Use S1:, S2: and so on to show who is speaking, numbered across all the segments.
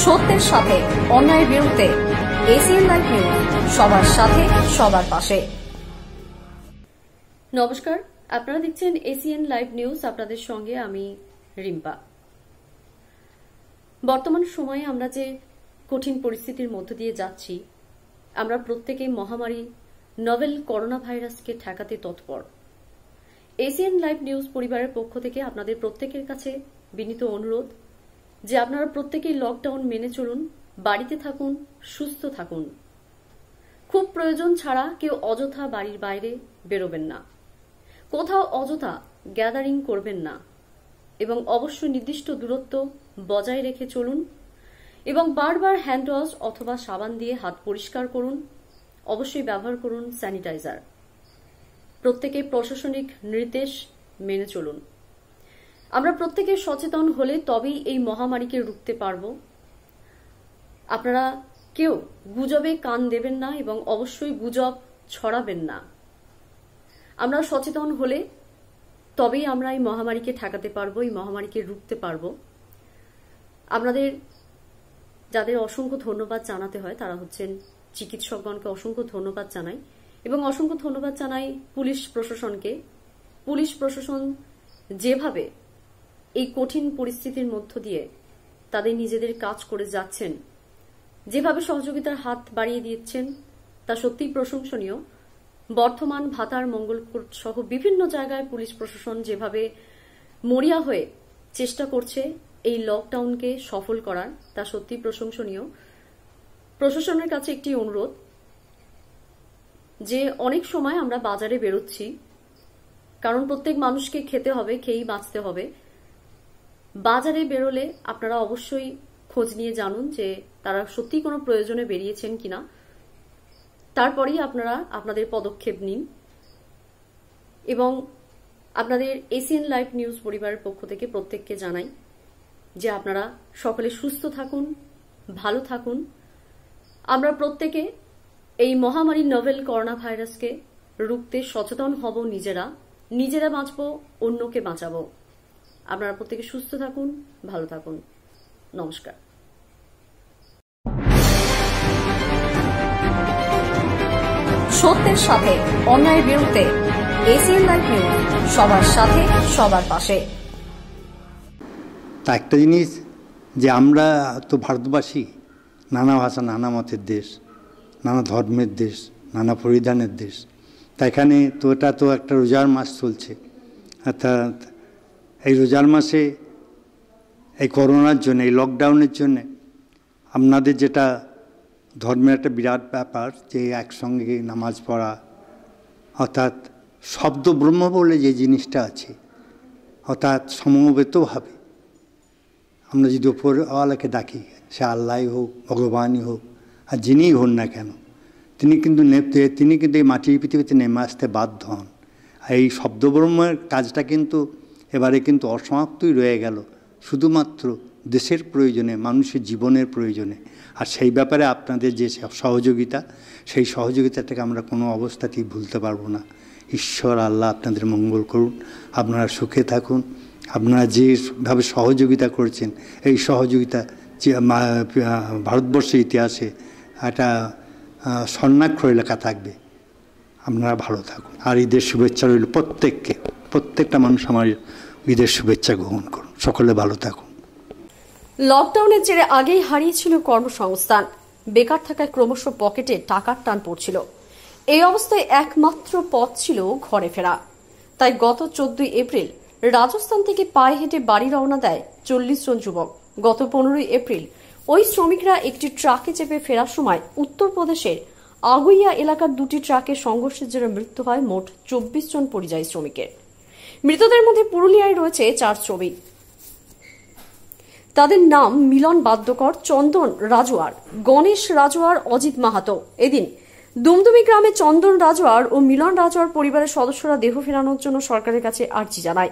S1: সত্যের সাথে অন্যায়ের বিরুদ্ধে এসিএন লাইভ নিউজ, সবার সাথে সবার পাশে। নমস্কার, আপনারা দেখছেন এসিএন লাইভ নিউজ, আপনাদের সঙ্গে আমি রিম্পা। বর্তমান সময়ে আমরা যে কঠিন পরিস্থিতির মধ্য দিয়ে যাচ্ছি, আমরা প্রত্যেকে মহামারী নভেল করোনা ভাইরাসকে ঠেকাতে তৎপর। এসিএন লাইভ নিউজ পরিবারের পক্ষ থেকে আপনাদের প্রত্যেকের কাছে বিনীত অনুরোধ যে আপনারা প্রত্যেকেই লকডাউন মেনে চলুন, বাড়িতে থাকুন, সুস্থ থাকুন। খুব প্রয়োজন ছাড়া কেউ অযথা বাড়ির বাইরে বেরোবেন না, কোথাও অযথা গ্যাদারিং করবেন না এবং অবশ্যই নির্দিষ্ট দূরত্ব বজায় রেখে চলুন এবং বারবার হ্যান্ড ওয়াশ অথবা সাবান দিয়ে হাত পরিষ্কার করুন। অবশ্যই ব্যবহার করুন স্যানিটাইজার। প্রত্যেকে প্রশাসনিক নির্দেশ মেনে চলুন। আমরা প্রত্যেকে সচেতন হলে তবেই এই মহামারীকে রুখতে পারব। আপনারা কেউ গুজবে কান দেবেন না এবং অবশ্যই গুজব ছড়াবেন না। আমরা সচেতন হলে তবেই আমরা এই মহামারীকে ঠেকাতে পারবো, এই মহামারীকে রুখতে পারবো। আপনাদের যাদের অসংখ্য ধন্যবাদ জানাতে হয় তারা হচ্ছেন চিকিৎসকগণকে অসংখ্য ধন্যবাদ জানাই এবং অসংখ্য ধন্যবাদ জানাই পুলিশ প্রশাসনকে। পুলিশ প্রশাসন যেভাবে এই কঠিন পরিস্থিতির মধ্য দিয়ে তাদের নিজেদের কাজ করে যাচ্ছেন, যেভাবে সহযোগিতার হাত বাড়িয়ে দিচ্ছেন, তা সত্যিই প্রশংসনীয়। বর্ধমান, ভাতার, মঙ্গলকোট সহ বিভিন্ন জায়গায় পুলিশ প্রশাসন যেভাবে মরিয়া হয়ে চেষ্টা করছে এই লকডাউনকে সফল করার, তা সত্যিই প্রশংসনীয়। প্রশাসনের কাছে একটি অনুরোধ যে অনেক সময় আমরা বাজারে বেরোচ্ছি, কারণ প্রত্যেক মানুষকে খেতে হবে, খেয়েই বাঁচতে হবে। বাজারে বেরোলে আপনারা অবশ্যই খোঁজ নিয়ে জানুন যে তারা সত্যি কোনো প্রয়োজনে বেরিয়েছেন কিনা, তারপরেই আপনারা আপনাদের পদক্ষেপ নিন। এবং আপনাদের এসিএন লাইভ নিউজ পরিবারের পক্ষ থেকে প্রত্যেককে জানাই যে আপনারা সকলে সুস্থ থাকুন, ভালো থাকুন। আমরা প্রত্যেকে এই মহামারী নভেল করোনা ভাইরাসকে রুখতে সচেতন হব, নিজেরা বাঁচব, অন্যকে বাঁচাবো। আপনারা প্রত্যেকে সুস্থ থাকুন, ভালো থাকুন। নমস্কার। সত্যের সাথে অন্যায়ের বিরুদ্ধে এসিএন লাইভ নিউজ, সবার সাথে সবার পাশে।
S2: তা একটা জিনিস যে আমরা তো ভারতবাসী, নানা ভাষা, নানা মতের দেশ, নানা ধর্মের দেশ, নানা পরিধানের দেশ। তা এখানে তো এটা তো একটা রোজার মাস চলছে, অর্থাৎ এই রোজার মাসে এই করোনার জন্য, এই লকডাউনের জন্যে আপনাদের যেটা ধর্মের একটা বিরাট ব্যাপার যে একসঙ্গে নামাজ পড়া, অর্থাৎ শব্দ ব্রহ্ম বলে যে জিনিসটা আছে, অর্থাৎ সমবেতভাবে আমরা যদি ওপরওয়ালাকে ডাকি, সে আল্লাহই হোক, ভগবানই হোক, আর যিনিই হন না কেন, তিনি কিন্তু এই মাটির পৃথিবীতে নেমে আসতে বাধ্য হন। এই শব্দব্রহ্মের কাজটা কিন্তু এবারে কিন্তু অসমাপ্তই রয়ে গেল, শুধুমাত্র দেশের প্রয়োজনে, মানুষের জীবনের প্রয়োজনে। আর সেই ব্যাপারে আপনাদের যে সহযোগিতা, সেই সহযোগিতাটাকে আমরা কোনো অবস্থাতেই ভুলতে পারবো না। ঈশ্বর আল্লাহ আপনাদের মঙ্গল করুন, আপনারা সুখে থাকুন। আপনারা যেভাবে সহযোগিতা করছেন, এই সহযোগিতা ভারতবর্ষের ইতিহাসে একটা স্বর্ণাক্ষরে লেখা থাকবে। আপনারা ভালো থাকুন। আর ঈদের শুভেচ্ছা রইল প্রত্যেককে, প্রত্যেকটা মানুষ আমার ঈদের শুভেচ্ছা গ্রহণ করুন। সকলে ভালো থাকুন।
S1: লকডাউনের জেরে আগেই হারিয়েছিল কর্মসংস্থান, বেকার থাকায় ক্রমশ পকেটে টাকার টান পড়ছিল। এই অবস্থায় একমাত্র পথ ছিল ঘরে ফেরা। তাই গত 14 এপ্রিল রাজস্থান থেকে পায়ে হেঁটে বাড়ি রওনা দেয় 40 জন যুবক। গত 15 এপ্রিল ওই শ্রমিকরা একটি ট্রাকে চেপে ফেরার সময় উত্তরপ্রদেশের আগুইয়া এলাকার দুটি ট্রাকের সংঘর্ষের জেরে মৃত্যু হয় মোট 24 জন পরিযায়ী শ্রমিকের। মৃতদের মধ্যে পুরুলিয়ায় রয়েছে 4 শ্রমিক। তাদের নাম মিলন বাদ্যকর, চন্দন রাজওয়ার, গণেশ রাজওয়ার, অজিত মাহাতো। এদিন দুমদুমি গ্রামে চন্দন রাজওয়ার ও মিলন রাজওয়ার পরিবারের সদস্যরা দেহ ফেরানোর জন্য সরকারের কাছে আর্জি জানায়।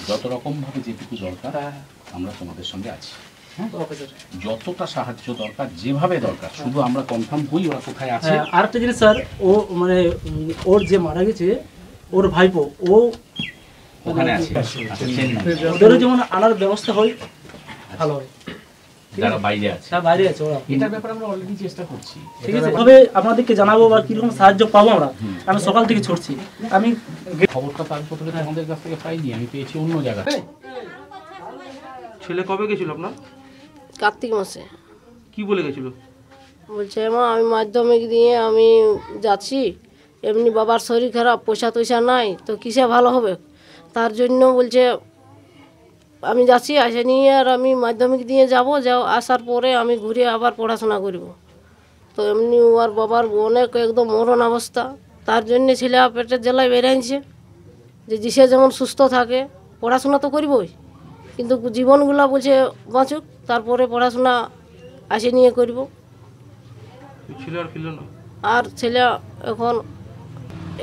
S3: যত রকম ভাবে যেটুকু দরকার আমরা তোমাদের সঙ্গে আছি। যতটা সাহায্য দরকার, যেভাবে দরকার, শুধু আমরা কনফার্ম হই ওরা কোথায় আছে।
S4: আরেকটা জিনিস স্যার, ও মানে ওর যে মারা গেছে ওর ভাইপো, ও
S3: ওখানে আছে, আচ্ছা, চেন্নাই।
S4: ওদেরও যেমন আনার ব্যবস্থা হয় ভালো হয়,
S3: যারা বাইরে আছে,
S4: তারা বাইরে আছে ওরা।
S3: এটার ব্যাপারে আমরা অলরেডি চেষ্টা করছি।
S4: ঠিক আছে, তবে আপনাদেরকে জানাবো বা কিরকম সাহায্য পাবো আমরা। আমি সকাল থেকে ছুটছি, আমি
S3: খবরটা তার প্রথমে আমাদের কাছ থেকে পাইনি, আমি পেয়েছি অন্য জায়গায়।
S5: ছেলে কবে গেছিল আপনার?
S6: কার্তিক মাসে।
S5: কি বলে গেছিল?
S6: বলছে মা আমি মাধ্যমিক দিয়ে আমি যাচ্ছি, এমনি বাবার শরীর খারাপ, পয়সা টয়সা নাই, তো কিসে ভালো হবে, তার জন্য বলছে আমি যাচ্ছি, আসে নিয়ে আর আমি মাধ্যমিক দিয়ে যাব, আসার পরে আমি ঘুরে আবার পড়াশোনা করব। তো এমনি ওর বাবার অনেক একদম মরণ অবস্থা, তার জন্যে ছেলে পেটের জ্বালায় বেরিয়েছে যে সে যেমন সুস্থ থাকে, পড়াশোনা তো করবই, কিন্তু জীবনগুলা বলছে বাঁচুক, তারপরে পড়াশোনা আসে নিয়ে করব।
S5: ছেলে আর ফিরল না?
S6: আর ছেলে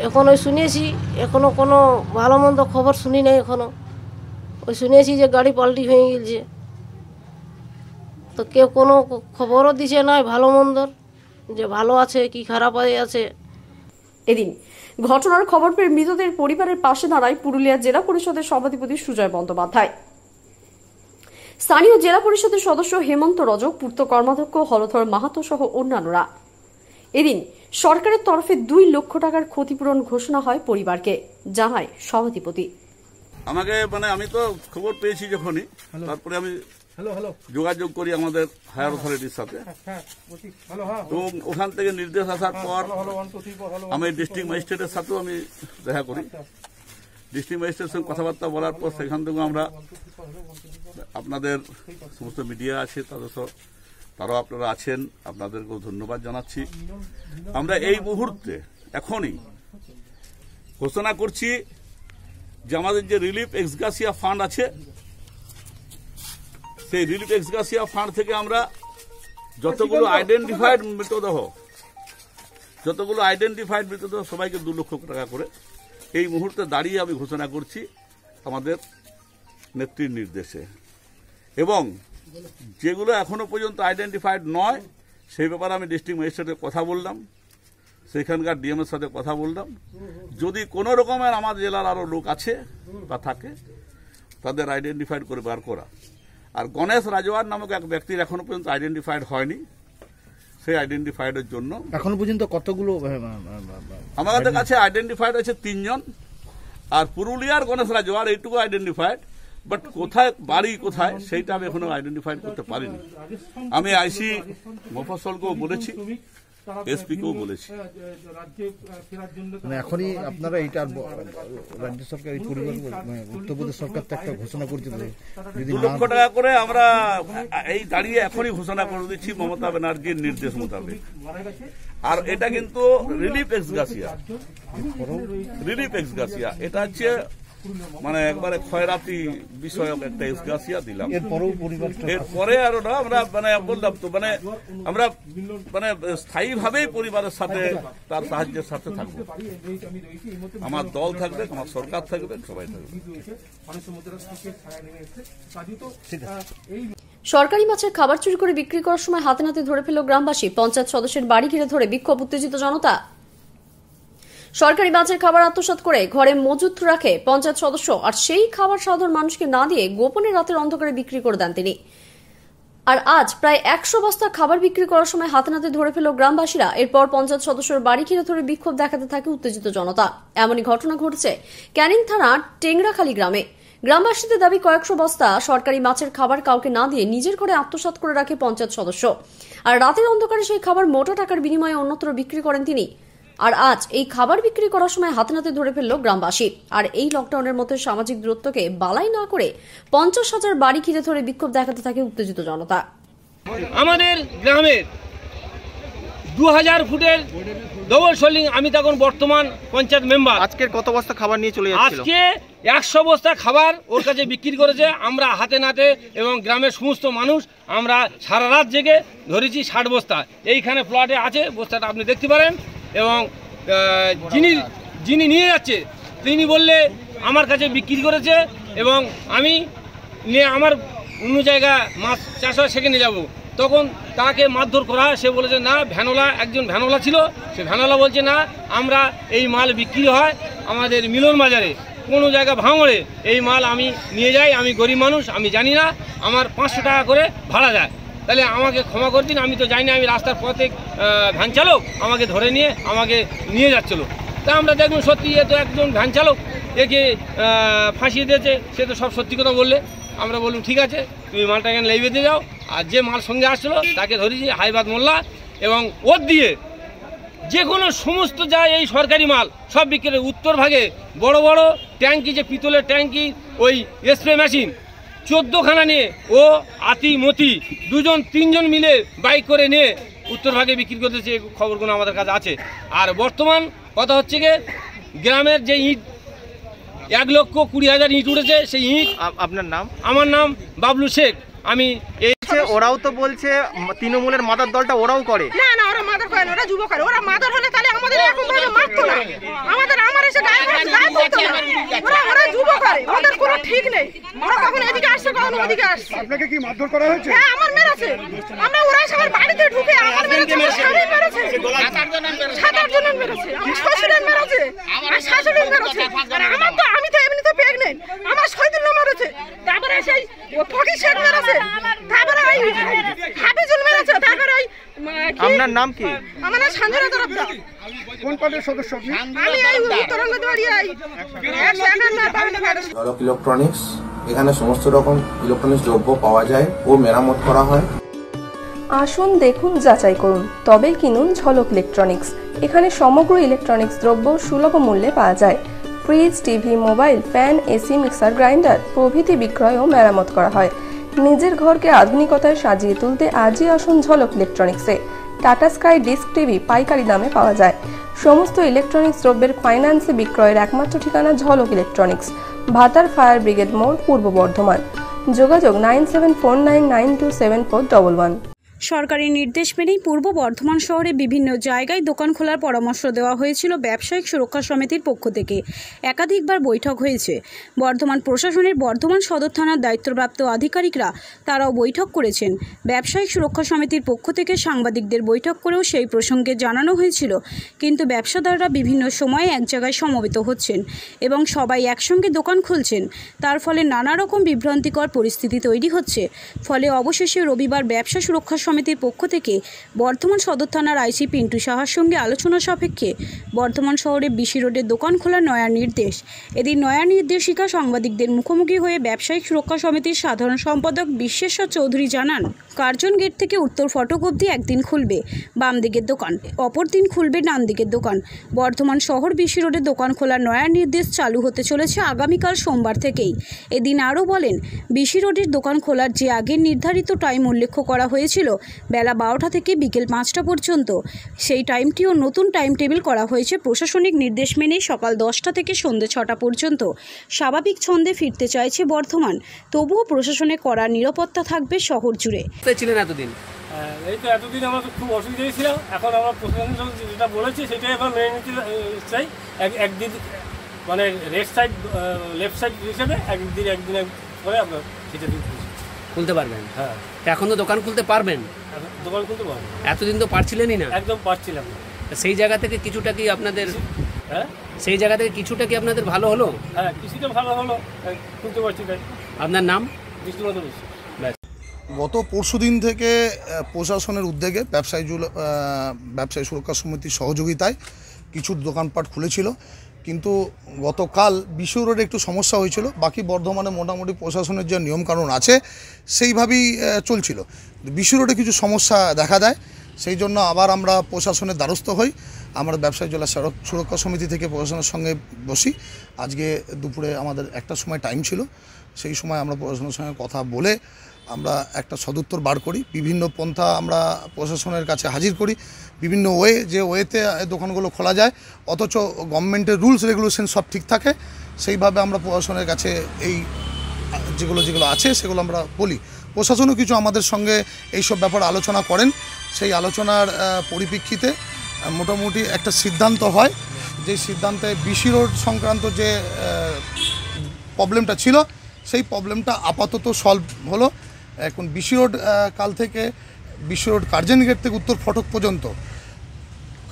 S6: এখন ওই শুনেছি, এখনও কোনো ভালো মন্দ খবর শুনি নাই, এখনও ওই শুনেছি যে গাড়ি পাল্টি হয়ে গেছে, তো কেউ কোনো খবরও দিছে না ভালো মন্দর, যে ভালো আছে কি খারাপ আছে।
S1: এদিন ঘটনার খবর পেয়ে মৃতদের পরিবারের পাশে দাঁড়ায় পুরুলিয়া জেলা পরিষদের সভাধিপতি সুজয় বন্দ্যোপাধ্যায়, স্থানীয় জেলা পরিষদের সদস্য হেমন্ত রজক, পূর্ত কর্মাধ্যক্ষ হলধর মাহাতো সহ অন্যান্যরা। এদিন সরকারের তরফে 2 লক্ষ টাকার ক্ষতিপূরণ ঘোষণা হয় পরিবারকে, জানায় সভাধিপতি।
S7: আমাকে আমি তো খবর পেয়েছি যখনই, তারপরে আমি যোগাযোগ করি আমাদের হায়ার অথরিটির সাথে, তো ওখান থেকে নির্দেশ আসার পর আমি ডিস্ট্রিক্ট ম্যাজিস্ট্রেটের সাথেও আমি দেখা করি। ডিস্ট্রিক্ট ম্যাজিস্ট্রেটের সঙ্গে কথাবার্তা বলার পর সেখান থেকে আমরা আপনাদের সমস্ত মিডিয়া আছে তারাও আপনারা আছেন, আপনাদেরকেও ধন্যবাদ জানাচ্ছি। আমরা এই মুহূর্তে এখনই ঘোষণা করছি যে আমাদের যে রিলিফ এক্সগ্রাসিয়া ফান্ড আছে, সেই রিলিফ এক্সগ্রাসিয়া ফান্ড থেকে আমরা যতগুলো আইডেন্টিফাইড মৃতদেহ সবাইকে 2 লক্ষ টাকা করে এই মুহূর্তে দাঁড়িয়ে আমি ঘোষণা করছি আমাদের নেত্রীর নির্দেশে। এবং যেগুলো এখনো পর্যন্ত আইডেন্টিফাইড নয় সেই ব্যাপারে আমি ডিস্ট্রিক্ট ম্যাজিস্ট্রেটের কথা বললাম, সেখানকার ডিএমের সাথে কথা বললাম, যদি কোনো রকমের আমার জেলার আরও লোক আছে বা থাকে তাদের আইডেন্টিফাইড করে বার করা। আর গণেশ রাজওয়ার নামক এক ব্যক্তির এখনো পর্যন্ত আইডেন্টিফাইড হয়নি, সেই আইডেন্টিফাইডের জন্য
S8: এখনো পর্যন্ত কতগুলো
S7: আমাদের কাছে আইডেন্টিফাইড আছে 3 জন। আর পুরুলিয়ার গণেশ রাজওয়ার এইটুকু আইডেন্টিফাইড, বাট কোথায় বাড়ি কোথায় সেইটা আমি এখনো আইডেন্টিফাইড করতে পারিনি। আমি আইসি মফস্বলকেও বলেছি, এসপিকেও বলেছি।
S8: এখনই আপনারা এইটা রাজ্য সরকার এই পরিবার উত্তরপ্রদেশ সরকার তো একটা ঘোষণা করতে যদি
S7: 2 লক্ষ টাকা করে আমরা এই দাঁড়িয়ে এখনই ঘোষণা করে দিচ্ছি মমতা ব্যানার্জির নির্দেশ মোতাবেক। আর এটা কিন্তু রিলিফ এক্সগ্রাসিয়া এটা হচ্ছে একবারে ক্ষয়রাতি বিষয়ক একটা এক্সগ্রাসিয়া দিলাম। এরপরে আরো না আমরা বললাম তো আমরা স্থায়ীভাবেই পরিবারের সাথে তার সাহায্যের সাথে থাকবো। আমার দল থাকবে, আমার সরকার থাকবে, সবাই থাকবে।
S1: সরকারি মাছের খাবার চুরি করে বিক্রি করার সময় হাতে নাতে ধরে ফেলল গ্রামবাসী, পঞ্চায়েত সদস্যের বাড়ি ঘিরে ধরে বিক্ষোভ, উত্তেজিত জনতা। সরকারি মাছের খাবার আত্মসাৎ করে ঘরে মজুত রাখে পঞ্চায়েত সদস্য, আর সেই খাবার সাধারণ মানুষকে না দিয়ে গোপনে রাতের অন্ধকারে বিক্রি করে দেন তিনি। আর আজ প্রায় 100 বস্তা খাবার বিক্রি করার সময় হাতে নাতে ধরে ফেলল গ্রামবাসীরা। এরপর পঞ্চায়েত সদস্যের বাড়ি ঘিরে ধরে বিক্ষোভ দেখাতে থাকে উত্তেজিত জনতা। এমনই ঘটনা ঘটেছে ক্যানিং থানার টেংরাখালী গ্রামে। গ্রামবাসীদের দাবি, কয়েকশো বস্তা সরকারি মাছের খাবার কাউকে না দিয়ে নিজের ঘরে আত্মসাৎ করে রাখে পঞ্চায়েত সদস্য, আর রাতের অন্ধকারে সেই খাবার মোটা টাকার বিনিময়ে অন্যত্র বিক্রি করেন তিনি। আর আজ এই খাবার বিক্রি করার সময় হাতে নাতে ধরে ফেলল গ্রামবাসী। আর এই লকডাউনের মধ্যে সামাজিক দূরত্বকে বালাই না করে 50,000 বাড়ি ঘিরে ধরে বিক্ষোভ দেখাতে থাকে উত্তেজিত জনতা।
S9: আমাদের গ্রামের 2000 ফুটের ডবল সোলিং, আমি তখন বর্তমান পঞ্চায়েত মেম্বার।
S5: আজকের কত বস্তা খাবার নিয়ে চলে যাচ্ছিল?
S9: আজকে 100 বস্তা খাবার ওর কাছে বিক্রি করেছে। আমরা হাতে নাতে এবং গ্রামের সমস্ত মানুষ আমরা সারা রাত জেগে ধরেছি 60 বস্তা। এইখানে প্লটে আছে, বস্তাটা আপনি দেখতে পারেন। এবং যিনি নিয়ে যাচ্ছে তিনি বললে আমার কাছে বিক্রি করেছে এবং আমি নিয়ে আমার অন্য জায়গায় মাছ চাষ হয় সেখানে যাব। তখন তাকে মারধর করা হয়। সে বলেছে না, একজন ভ্যানওয়ালা ছিল, সে ভ্যানওয়ালা বলছে না, আমরা এই মাল বিক্রি হয় আমাদের মিলন বাজারে। কোনো জায়গা ভাঙড়ে এই মাল আমি নিয়ে যাই, আমি গরিব মানুষ, আমি জানি না, আমার 500 টাকা করে ভাড়া যায়। তাহলে আমাকে ক্ষমা করে দিন, আমি তো জানি না, আমি রাস্তার পথে ভ্যান চালক, আমাকে ধরে নিয়ে আমাকে নিয়ে যাচ্ছিলো। তা আমরা দেখুন সত্যি এ তো একজন ভ্যান চালক, একে ফাঁসিয়ে দিয়েছে, সে তো সব সত্যি কথা বললে। আমরা বললাম ঠিক আছে, তুমি মালটা এখানে লেবে দিয়ে যাও। আর যে মাল সঙ্গে আসছিলো তাকে ধরেছি হাইবাদ মোল্লা, এবং ওর দিয়ে যে কোনো সমস্ত যা এই সরকারি মাল সব বিক্রি। উত্তর ভাগে বড় বড় ট্যাঙ্কি, যে পিতলের ট্যাঙ্কি, ওই স্প্রে মেশিন 14খানা নিয়ে ও আতি মতি 2-3জন মিলে বাইক করে নিয়ে উত্তর ভাগে বিক্রি করতেছে। এই খবরগুলো আমাদের কাছে আছে। আর বর্তমান কথা হচ্ছে গিয়ে গ্রামের যে ইট 1,20,000 ইট উঠেছে, সেই ইট।
S5: আপনার নাম?
S9: আমার নাম বাবলু শেখ। আমি এই
S5: ওরাও তো বলছে তৃণমূলের মাদার দলটা ওরাও করে।
S10: না না, ওরা মাদার করে না, ওরা যুব করে। ওরা মাদার হলে তাহলে আমাদের এরকম ভাবে মারতো না, আমার এসে গায়ে করতো না। ওরা যুব করে, ওদের কোনো ঠিক নেই। ওরা কখন এদিকে আসছে, কখন ওদিকে আসছে।
S11: আপনাকে কি মারধর করা হয়েছে?
S10: হ্যাঁ, আমার মেরেছে। আমরা ওরা সবার বাড়িতে ঢুকে আমার মেরেছে, আমার স্বামী মেরেছে, 7-8 জন মেরেছে, আমার শ্বশুরের মেরেছে, আমার শাশুড়ির মেরেছে। আর আমি তো এমনিতে প্রেগনেন্ট, আমার শহীদুল্লাহ মেরেছে, তারপরে সেই ফকির শেখ মেরেছে, তারপরে ওই হাফিজুল মেরেছে, তারপরে ওই
S5: আপনার নাম কি?
S10: আমার নাম সঞ্জনা তরফদার।
S11: কোন পার্টির সদস্য আপনি?
S10: আমি এই উত্তরঙ্গবাড়ি এই 151
S12: ঝলক ইলেকট্রনিক্স। এখানে সমস্ত রকম ইলেকট্রনিক্স দ্রব্য পাওয়া যায় ও মেরামত করা হয়।
S13: আসুন, দেখুন, যাচাই করুন, তবেই কিনুন ঝলক ইলেকট্রনিক্স। এখানে সমগ্র ইলেকট্রনিক্স দ্রব্য সুলভ মূল্যে পাওয়া যায়। Fridge, TV, mobile, fan, AC, mixer grinder প্রভৃতি বিক্রয় ও মেরামত করা হয়। নিজের ঘরকে আধুনিকতায় সাজিয়ে তুলতে আজই আসুন ঝলক ইলেকট্রনিক্সে। টাটা স্কাই ডিস্ক টিভি পাইকারি দামে পাওয়া যায়। সমস্ত ইলেকট্রনিক্স দ্রব্যের ফাইন্যান্সে বিক্রয়ের একমাত্র ঠিকানা ঝলক ইলেকট্রনিক্স, ভাতার ফায়ার ব্রিগেড মোড়, পূর্ব বর্ধমান। যোগাযোগ 9749927411।
S14: সরকারি নির্দেশ মেনেই পূর্ব বর্ধমান শহরে বিভিন্ন জায়গায় দোকান খোলার পরামর্শ দেওয়া হয়েছিল ব্যবসায়িক সুরক্ষা সমিতির পক্ষ থেকে। একাধিকবার বৈঠক হয়েছে। বর্ধমান প্রশাসনের বর্ধমান সদর থানার দায়িত্বপ্রাপ্ত আধিকারিকরা তারাও বৈঠক করেছেন। ব্যবসায়িক সুরক্ষা সমিতির পক্ষ থেকে সাংবাদিকদের বৈঠক করেও সেই প্রসঙ্গে জানানো হয়েছিল, কিন্তু ব্যবসাদাররা বিভিন্ন সময়ে এক জায়গায় সমবেত হচ্ছেন এবং সবাই একসঙ্গে দোকান খুলছেন। তার ফলে নানা রকম বিভ্রান্তিকর পরিস্থিতি তৈরি হচ্ছে। ফলে অবশেষে রবিবার ব্যবসা সুরক্ষা সমিতির পক্ষ থেকে বর্ধমান সদর থানার আইসি পিন্টু সাহার সঙ্গে আলোচনা সাপেক্ষে বর্ধমান শহরে বিসি রোডের দোকান খোলার নয়া নির্দেশ। এদিন নয়া নির্দেশিকা সাংবাদিকদের মুখোমুখি হয়ে ব্যবসায়িক সুরক্ষা সমিতির সাধারণ সম্পাদক বিশ্বেশ্বর চৌধুরী জানান, কার্জন গেট থেকে উত্তর ফটক অবধি একদিন খুলবে বাম দিকের দোকান, অপর দিন খুলবে ডান দিকের দোকান। বর্ধমান শহর বিসি রোডে দোকান খোলার নয়া নির্দেশ চালু হতে চলেছে আগামীকাল সোমবার থেকেই। এদিন আরও বলেন, বিসি রোডের দোকান খোলার যে আগের নির্ধারিত টাইম উল্লেখ করা হয়েছিল বেলা 12টা থেকে বিকেল 5টা পর্যন্ত, সেই টাইমটিও নতুন টাইম টেবিল করা হয়েছে। প্রশাসনিক নির্দেশ মেনে সকাল 10টা থেকে সন্ধ্যে 6টা পর্যন্ত স্বাভাবিক ছন্দে ফিরতে চাইছে বর্ধমান। তবুও প্রশাসনে কড়া নিরাপত্তা থাকবে শহর জুড়ে।
S9: ছিলেন এতদিন?
S4: এই তো এতদিন আমরা খুব অসুবিধাই ছিল। এখন আমরা প্রশাসন যেটা বলেছি সেটাই এখন মেনে নিতে চাই। একদিন মানে লেফট সাইড হিসেবে একদিন করে আপনার সেটা
S15: খুলতে পারবেন।
S4: হ্যাঁ,
S15: এখন তো দোকান খুলতে পারবেন।
S4: দোকান খুলতে পারবেন।
S15: এতদিন তো পারছিলেনই না।
S4: একদম পারছিলাম না।
S15: সেই জায়গা থেকে কিছুটা কি আপনাদের ভালো হলো?
S4: হ্যাঁ, কিছুটা ভালো হলো, খুলতে পারছি। তাই
S15: আপনার নাম?
S4: বিষ্ণুপদ।
S8: গত পরশুদিন থেকে প্রশাসনের উদ্যোগে ব্যবসায়ী সুরক্ষা সমিতির সহযোগিতায় কিছু দোকানপাট খুলেছিল, কিন্তু গতকাল বিশ্ব রোডে একটু সমস্যা হয়েছিল। বাকি বর্ধমানে মোটামুটি প্রশাসনের যে নিয়মকানুন আছে সেইভাবেই চলছিল। বিশ্ব রোডে কিছু সমস্যা দেখা দেয়, সেই জন্য আবার আমরা প্রশাসনের দ্বারস্থ হই। আমরা ব্যবসায়ী জেলা সুরক্ষা সমিতি থেকে প্রশাসনের সঙ্গে বসি। আজকে দুপুরে আমাদের একটা সময় টাইম ছিল, সেই সময় আমরা প্রশাসনের সঙ্গে কথা বলে আমরা একটা সদুত্তর বার করি। বিভিন্ন পন্থা আমরা প্রশাসনের কাছে হাজির করি, বিভিন্ন যে ওয়েতে দোকানগুলো খোলা যায়, অথচ গভর্নমেন্টের রুলস রেগুলেশন সব ঠিক থাকে, সেইভাবে আমরা প্রশাসনের কাছে এই যেগুলো আছে সেগুলো আমরা বলি। প্রশাসনও কিছু আমাদের সঙ্গে এইসব ব্যাপারে আলোচনা করেন। সেই আলোচনার পরিপ্রেক্ষিতে মোটামুটি একটা সিদ্ধান্ত হয়, যে সিদ্ধান্তে বিসি রোড সংক্রান্ত যে প্রবলেমটা ছিল সেই প্রবলেমটা আপাতত সলভ হলো। এখন বিসি রোড কাল থেকে বিসি রোড কার্জন গেট থেকে উত্তর ফটক পর্যন্ত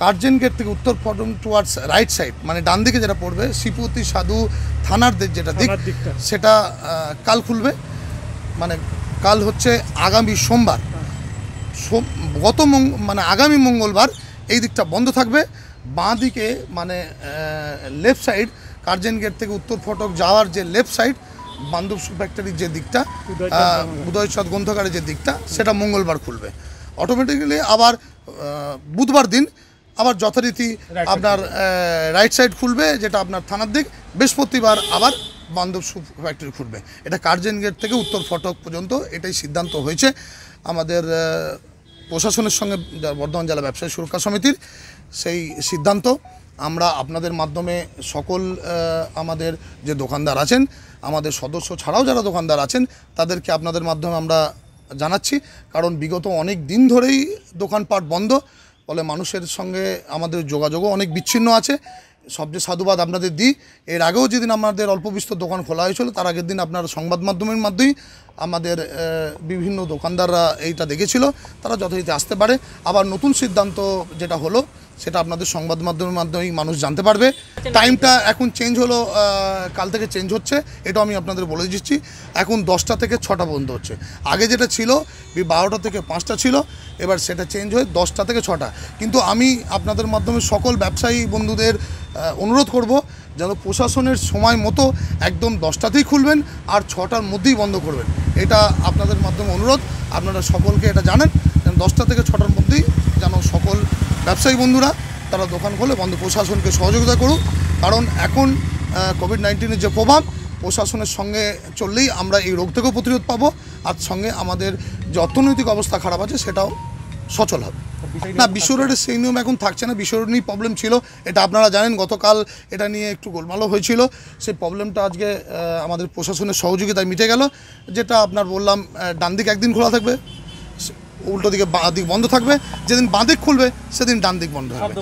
S8: কার্জন গেট থেকে উত্তর ফটক টুয়ার্ডস রাইট সাইড, মানে ডান দিকে যেটা পড়বে শ্রীপতি সাধু থানার যেটা দিক, সেটা কাল খুলবে। মানে কাল হচ্ছে আগামী সোমবার, মানে আগামী মঙ্গলবার এই দিকটা বন্ধ থাকবে। বাঁ দিকে মানে লেফট সাইড কার্জন গেট থেকে উত্তর ফটক যাওয়ার যে লেফট সাইড বান্ধব শু ফ্যাক্টরির যে দিকটা, উদয়চাঁদ গ্রন্থাগারের যে দিকটা, সেটা মঙ্গলবার খুলবে। অটোমেটিক্যালি আবার বুধবার দিন আবার যথারীতি আপনার রাইট সাইড খুলবে, যেটা আপনার থানার দিক। বৃহস্পতিবার আবার বান্ধব শু ফ্যাক্টরি খুলবে। এটা কার্জন গেট থেকে উত্তর ফটক পর্যন্ত এটাই সিদ্ধান্ত হয়েছে আমাদের প্রশাসনের সঙ্গে, বর্ধমান জেলা ব্যবসায়ী সুরক্ষা সমিতির সেই সিদ্ধান্ত আমরা আপনাদের মাধ্যমে সকল আমাদের যে দোকানদার আছেন, আমাদের সদস্য ছাড়াও যারা দোকানদার আছেন, তাদেরকে আপনাদের মাধ্যমে আমরা জানাচ্ছি। কারণ বিগত অনেক দিন ধরেই দোকানপাট বন্ধ, ফলে মানুষের সঙ্গে আমাদের যোগাযোগও অনেক বিচ্ছিন্ন আছে। সবচেয়ে সাধুবাদ আপনাদের দিই, এর আগেও যেদিন আমাদের অল্প বিস্তর দোকান খোলা হয়েছিল, তার আগের দিন আপনার সংবাদ মাধ্যমের মাধ্যমেই আমাদের বিভিন্ন দোকানদাররা এইটা দেখেছিল, তারা যথারীতি আসতে পারে। আবার নতুন সিদ্ধান্ত যেটা হলো সেটা আপনাদের সংবাদ মাধ্যমের মাধ্যমেই মানুষ জানতে পারবে। টাইমটা এখন চেঞ্জ হলো, কাল থেকে চেঞ্জ হচ্ছে, এটা আমি আপনাদের বলে দিচ্ছি। এখন 10টা থেকে 6টা পর্যন্ত হচ্ছে। আগে যেটা ছিল 12টা থেকে 5টা ছিল, এবার সেটা চেঞ্জ হয়ে 10টা থেকে 6টা। কিন্তু আমি আপনাদের মাধ্যমে সকল ব্যবসায়ী বন্ধুদের অনুরোধ করব যেন প্রশাসনের সময় মতো একদম 10টাতেই খুলবেন আর 6টার মধ্যেই বন্ধ করবেন। এটা আপনাদের মাধ্যমে অনুরোধ, আপনারা সকলকে এটা জানেন, যেন 10টা থেকে 6টার মধ্যেই যেন সকল ব্যবসায়ী বন্ধুরা তারা দোকান খোলে, বন্ধ প্রশাসনকে সহযোগিতা করুক। কারণ এখন কোভিড-19-এর যে প্রভাব, প্রশাসনের সঙ্গে চললেই আমরা এই রোগ থেকেও প্রতিরোধ পাবো, আর সঙ্গে আমাদের যে অর্থনৈতিক অবস্থা খারাপ আছে সেটাও সচল হবে। না, বিশ্ব রোডের সেই নিয়ম এখন থাকছে না। বিশ্ব রোড নিয়ে প্রবলেম ছিল, এটা আপনারা জানেন। গতকাল এটা নিয়ে একটু গোলমালও হয়েছিল, সেই প্রবলেমটা আজকে আমাদের প্রশাসনের সহযোগিতায় মিটে গেল। যেটা আপনার বললাম, ডান দিক একদিন খোলা থাকবে, উল্টো দিকে বাঁ দিক বন্ধ থাকবে। যেদিন বাঁ দিক খুলবে সেদিন ডান দিক বন্ধ থাকবে।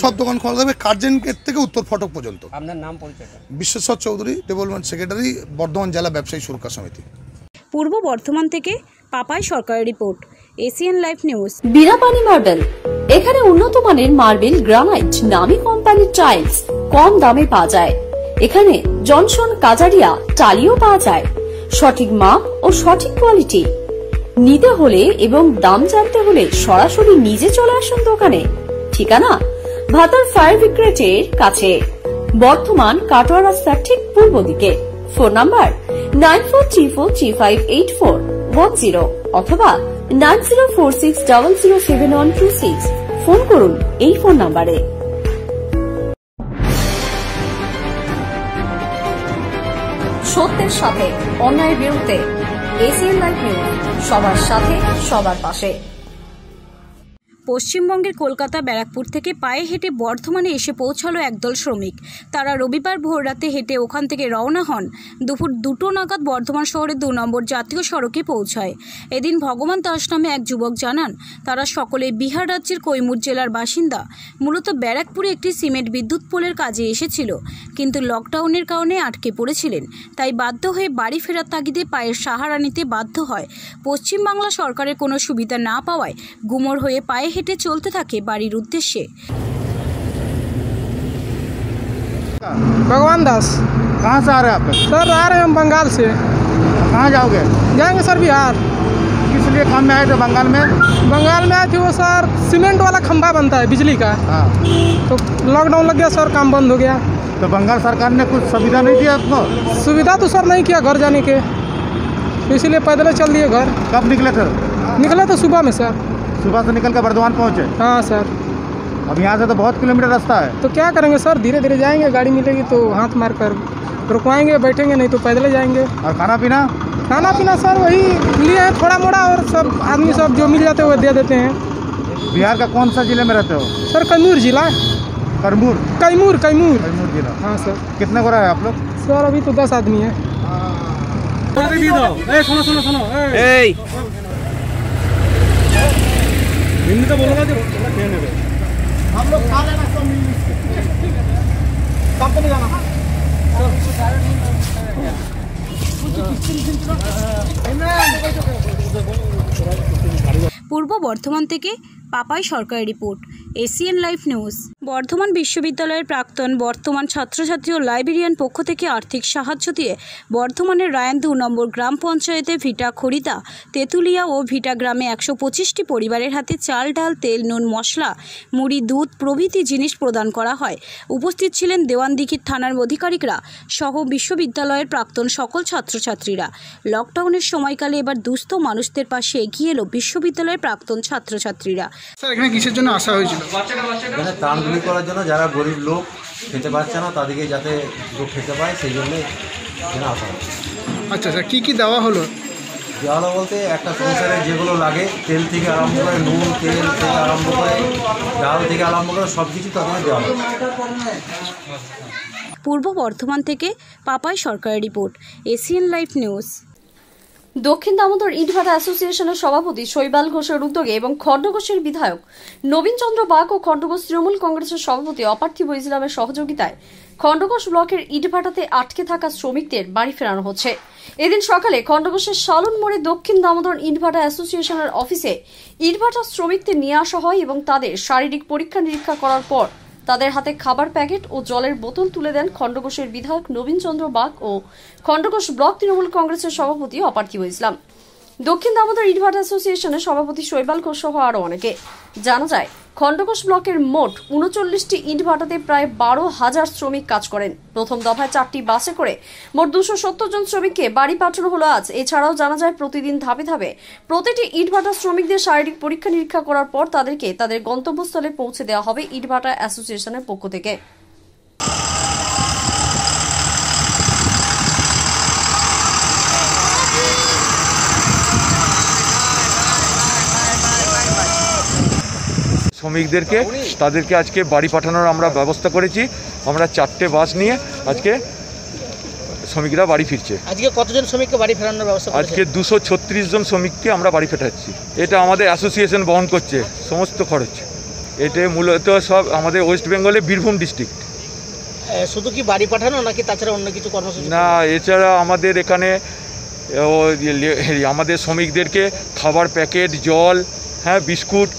S8: সব দোকান খোলা থাকবে কার্জন গেট থেকে উত্তর ফটক পর্যন্ত। আপনার নাম পরিচয়? বিশ্বেশ্বর চৌধুরী, ডেভেলপমেন্ট সেক্রেটারি, বর্ধমান জেলা ব্যবসায়ী সুরক্ষা সমিতি।
S14: পূর্ব বর্ধমান থেকে পাপাই সরকারের রিপোর্ট, ACN live news.
S1: Birapani marble, এখানে উন্নত মানের মার্বেল, গ্রানাইট, নামী কোম্পানির টাইলস কম দামে পাওয়া যায়। এখানে জনসন, কাজারিয়া, টালিও পাওয়া যায়। সঠিক মাপ ও সঠিক কোয়ালিটি নিতে হলে এবং দাম জানতে হলে সরাসরি নিজে চলে আসুন দোকানে। ঠিকানা ভাতার ফায়ার ব্রিগেডের কাছে, বর্ধমান কাটোয়া রাস্তার ঠিক পূর্ব দিকে। ফোন নাম্বার 9434358410 অথবা 9046007126। ফোন করুন এই ফোন নাম্বারে। সত্যের সাথে অন্যায়ের বিরুদ্ধে, এসিএন লাইভ নিউজ, সবার সাথে সবার পাশে।
S14: পশ্চিমবঙ্গের কলকাতা ব্যারাকপুর থেকে পায়ে হেঁটে বর্ধমানে এসে পৌঁছালো একদল শ্রমিক। তারা রবিবার ভোররাতে হেঁটে ওখান থেকে রওনা হন। দুপুর 2টো নাগাদ বর্ধমান শহরের 2 নম্বর জাতীয় সড়কে পৌঁছায়। এদিন ভগবান দাস নামে এক যুবক জানান, তারা সকলে বিহার রাজ্যের কৈমুর জেলার বাসিন্দা। মূলত ব্যারাকপুরে একটি সিমেন্ট বিদ্যুৎ পোলের কাজে এসেছিল, কিন্তু লকডাউনের কারণে আটকে পড়েছিলেন। তাই বাধ্য হয়ে বাড়ি ফেরার তাগিদে পায়ের সাহারা নিতে বাধ্য হয়। পশ্চিমবাংলা সরকারের কোনো সুবিধা না পাওয়ায় গুমর হয়ে পায়ে হেঁটে চলতে থাকে বাড়ির উদ্দেশ্যে।
S16: भगवान दास।
S11: कहाँ से आ रहे हैं आप?
S16: सर आ रहे हैं हम बंगाल से।
S11: कहाँ जाओगे?
S16: जाएंगे सर बिहार।
S11: किस लिए काम में आए थे बंगाल में?
S16: बंगाल में आए थे वो सर सीमेंट वाला खंभा बनता है बिजली का।
S11: हाँ।
S16: तो लॉकडाउन लग गया सर, काम बंद हो गया।
S11: तो बंगाल सरकार ने कुछ सुविधा नहीं दिया आपको?
S16: सुविधा तो सर नहीं किया घर जाने के, इसीलिए पैदल चल दिए घर।
S11: कब निकले थे?
S16: निकले तो सुबह में सर।
S11: सुबह से निकल कर बर्धमान पहुँचे?
S16: हाँ सर।
S11: अब यहाँ से तो बहुत किलोमीटर रास्ता है।
S16: तो क्या करेंगे सर, धीरे धीरे जाएंगे, गाड़ी मिलेगी तो हाथ मार कर रुकवाएंगे, बैठेंगे, नहीं तो पैदल जाएंगे।
S11: और खाना पीना?
S16: खाना पीना सर वही लिए हैं थोड़ा मोड़ा, और सब आदमी सब जो मिल जाते हैं वो दे देते हैं।
S11: बिहार का कौन सा जिले में रहते हो?
S16: सर कैमूर जिला।
S11: कैमूर?
S16: कैमूर कैमूर
S11: जिला।
S16: हाँ सर।
S11: कितने को रहे आप लोग?
S16: सर अभी तो 10 आदमी है।
S4: सुनो सुनो सुनो, हिंदी तो बोलो ना, हम लोग खा लेना सब मिल कंपनी जाना।
S14: পূর্ব বর্ধমান থেকে পাপাই সরকারের রিপোর্ট, এসিএন লাইভ নিউজ। বর্ধমান বিশ্ববিদ্যালয়ের প্রাক্তন বর্তমান ছাত্রছাত্রী ও লাইব্রেরিয়ান পক্ষ থেকে আর্থিক সাহায্য দিয়ে বর্ধমানের রায়ন 2 নম্বর গ্রাম পঞ্চায়েতে ভিটা খড়িদা, তেঁতুলিয়া ও ভিটা গ্রামে 125টি পরিবারের হাতে চাল, ডাল, তেল, নুন, মশলা, মুড়ি, দুধ প্রভৃতি জিনিস প্রদান করা হয়। উপস্থিত ছিলেন দেওয়ানদিঘির থানার আধিকারিকরা সহ বিশ্ববিদ্যালয়ের প্রাক্তন সকল ছাত্রছাত্রীরা। লকডাউনের সময়কালে এবার দুস্থ মানুষদের পাশে এগিয়ে এলো বিশ্ববিদ্যালয়ের প্রাক্তন ছাত্রছাত্রীরা।
S17: স্যার, এখানে কিসের জন্য আসা হয়েছিল?
S18: এখানে ত্রাণ বিলি করার জন্য, যারা গরিব লোক খেতে পারছে না তাদেরকে যাতে লোক খেতে পায় সেই জন্যে এখানে আসা হয়েছে।
S17: আচ্ছা স্যার, কী কী দেওয়া হলো?
S18: দেওয়া হলো বলতে একটা সংসারে যেগুলো লাগে, তেল থেকে আরম্ভ করে, নুন তেল থেকে আরম্ভ করে, ডাল থেকে আরম্ভ করে সব কিছু তাদেরকে দেওয়া হলো।
S14: পূর্ব বর্ধমান থেকে পাপাই সরকারের রিপোর্ট, এসিএন লাইভ নিউজ।
S1: দক্ষিণ দামোদর ইটভাটা অ্যাসোসিয়েশনের সভাপতি শৈবাল ঘোষের উদ্যোগে এবং খণ্ডঘোষের বিধায়ক নবীন চন্দ্র বাগ ও খণ্ডঘোষ তৃণমূল কংগ্রেসের সভাপতি অপার্থিব ইসলামের সহযোগিতায় খণ্ডঘোষ ব্লকের ইটভাটাতে আটকে থাকা শ্রমিকদের বাড়ি ফেরানো হচ্ছে। এদিন সকালে খণ্ডঘোষের সালন মোড়ে দক্ষিণ দামোদর ইটভাটা অ্যাসোসিয়েশনের অফিসে ইটভাটা শ্রমিকদের নিয়ে আসা হয় এবং তাদের শারীরিক পরীক্ষা নিরীক্ষা করার পর তাদের হাতে খাবার প্যাকেট ও জলের বোতল তুলে দেন খণ্ডঘোষের বিধায়ক নবীন চন্দ্র বাগ ও খণ্ডঘোষ ব্লক তৃণমূল কংগ্রেসের সভাপতি অপার্থিব ইসলাম। দক্ষিণ দামোদর ইটভাটা অ্যাসোসিয়েশনের সভাপতি শৈবাল ঘোষ সহ আরও অনেকে। জানা যায়, খণ্ডঘোষ ব্লকের মোট 39টি ইটভাটাতে প্রায় 12,000 শ্রমিক কাজ করেন। প্রথম দফায় 4টি বাসে করে মোট 270 জন শ্রমিককে বাড়ি পাঠানো হলো আজ। এছাড়াও জানা যায়, প্রতিদিন ধাপে ধাপে প্রতিটি ইটভাটা শ্রমিকদের শারীরিক পরীক্ষা নিরীক্ষা করার পর তাদেরকে তাদের গন্তব্যস্থলে পৌঁছে দেওয়া হবে ইটভাটা অ্যাসোসিয়েশনের পক্ষ থেকে।
S19: শ্রমিকদেরকে তাদেরকে আজকে বাড়ি পাঠানোর আমরা ব্যবস্থা করেছি। আমরা 4টে বাস নিয়ে আজকে শ্রমিকরা বাড়ি ফিরছে।
S20: আজকে কতজন শ্রমিককে বাড়ি ফেরানোর ব্যবস্থা?
S19: আজকে 236 জন শ্রমিককে আমরা বাড়ি ফেরাচ্ছি। এটা আমাদের অ্যাসোসিয়েশন বহন করছে সমস্ত খরচ। এটা মূলত সব আমাদের ওয়েস্ট বেঙ্গলে বীরভূম ডিস্ট্রিক্ট।
S20: শুধু কি বাড়ি পাঠানো নাকি তাছাড়া অন্য কিছু কর্মসূচি?
S19: না, এছাড়া আমাদের এখানে আমাদের শ্রমিকদেরকে খাবার প্যাকেট, জল, বিস্কুট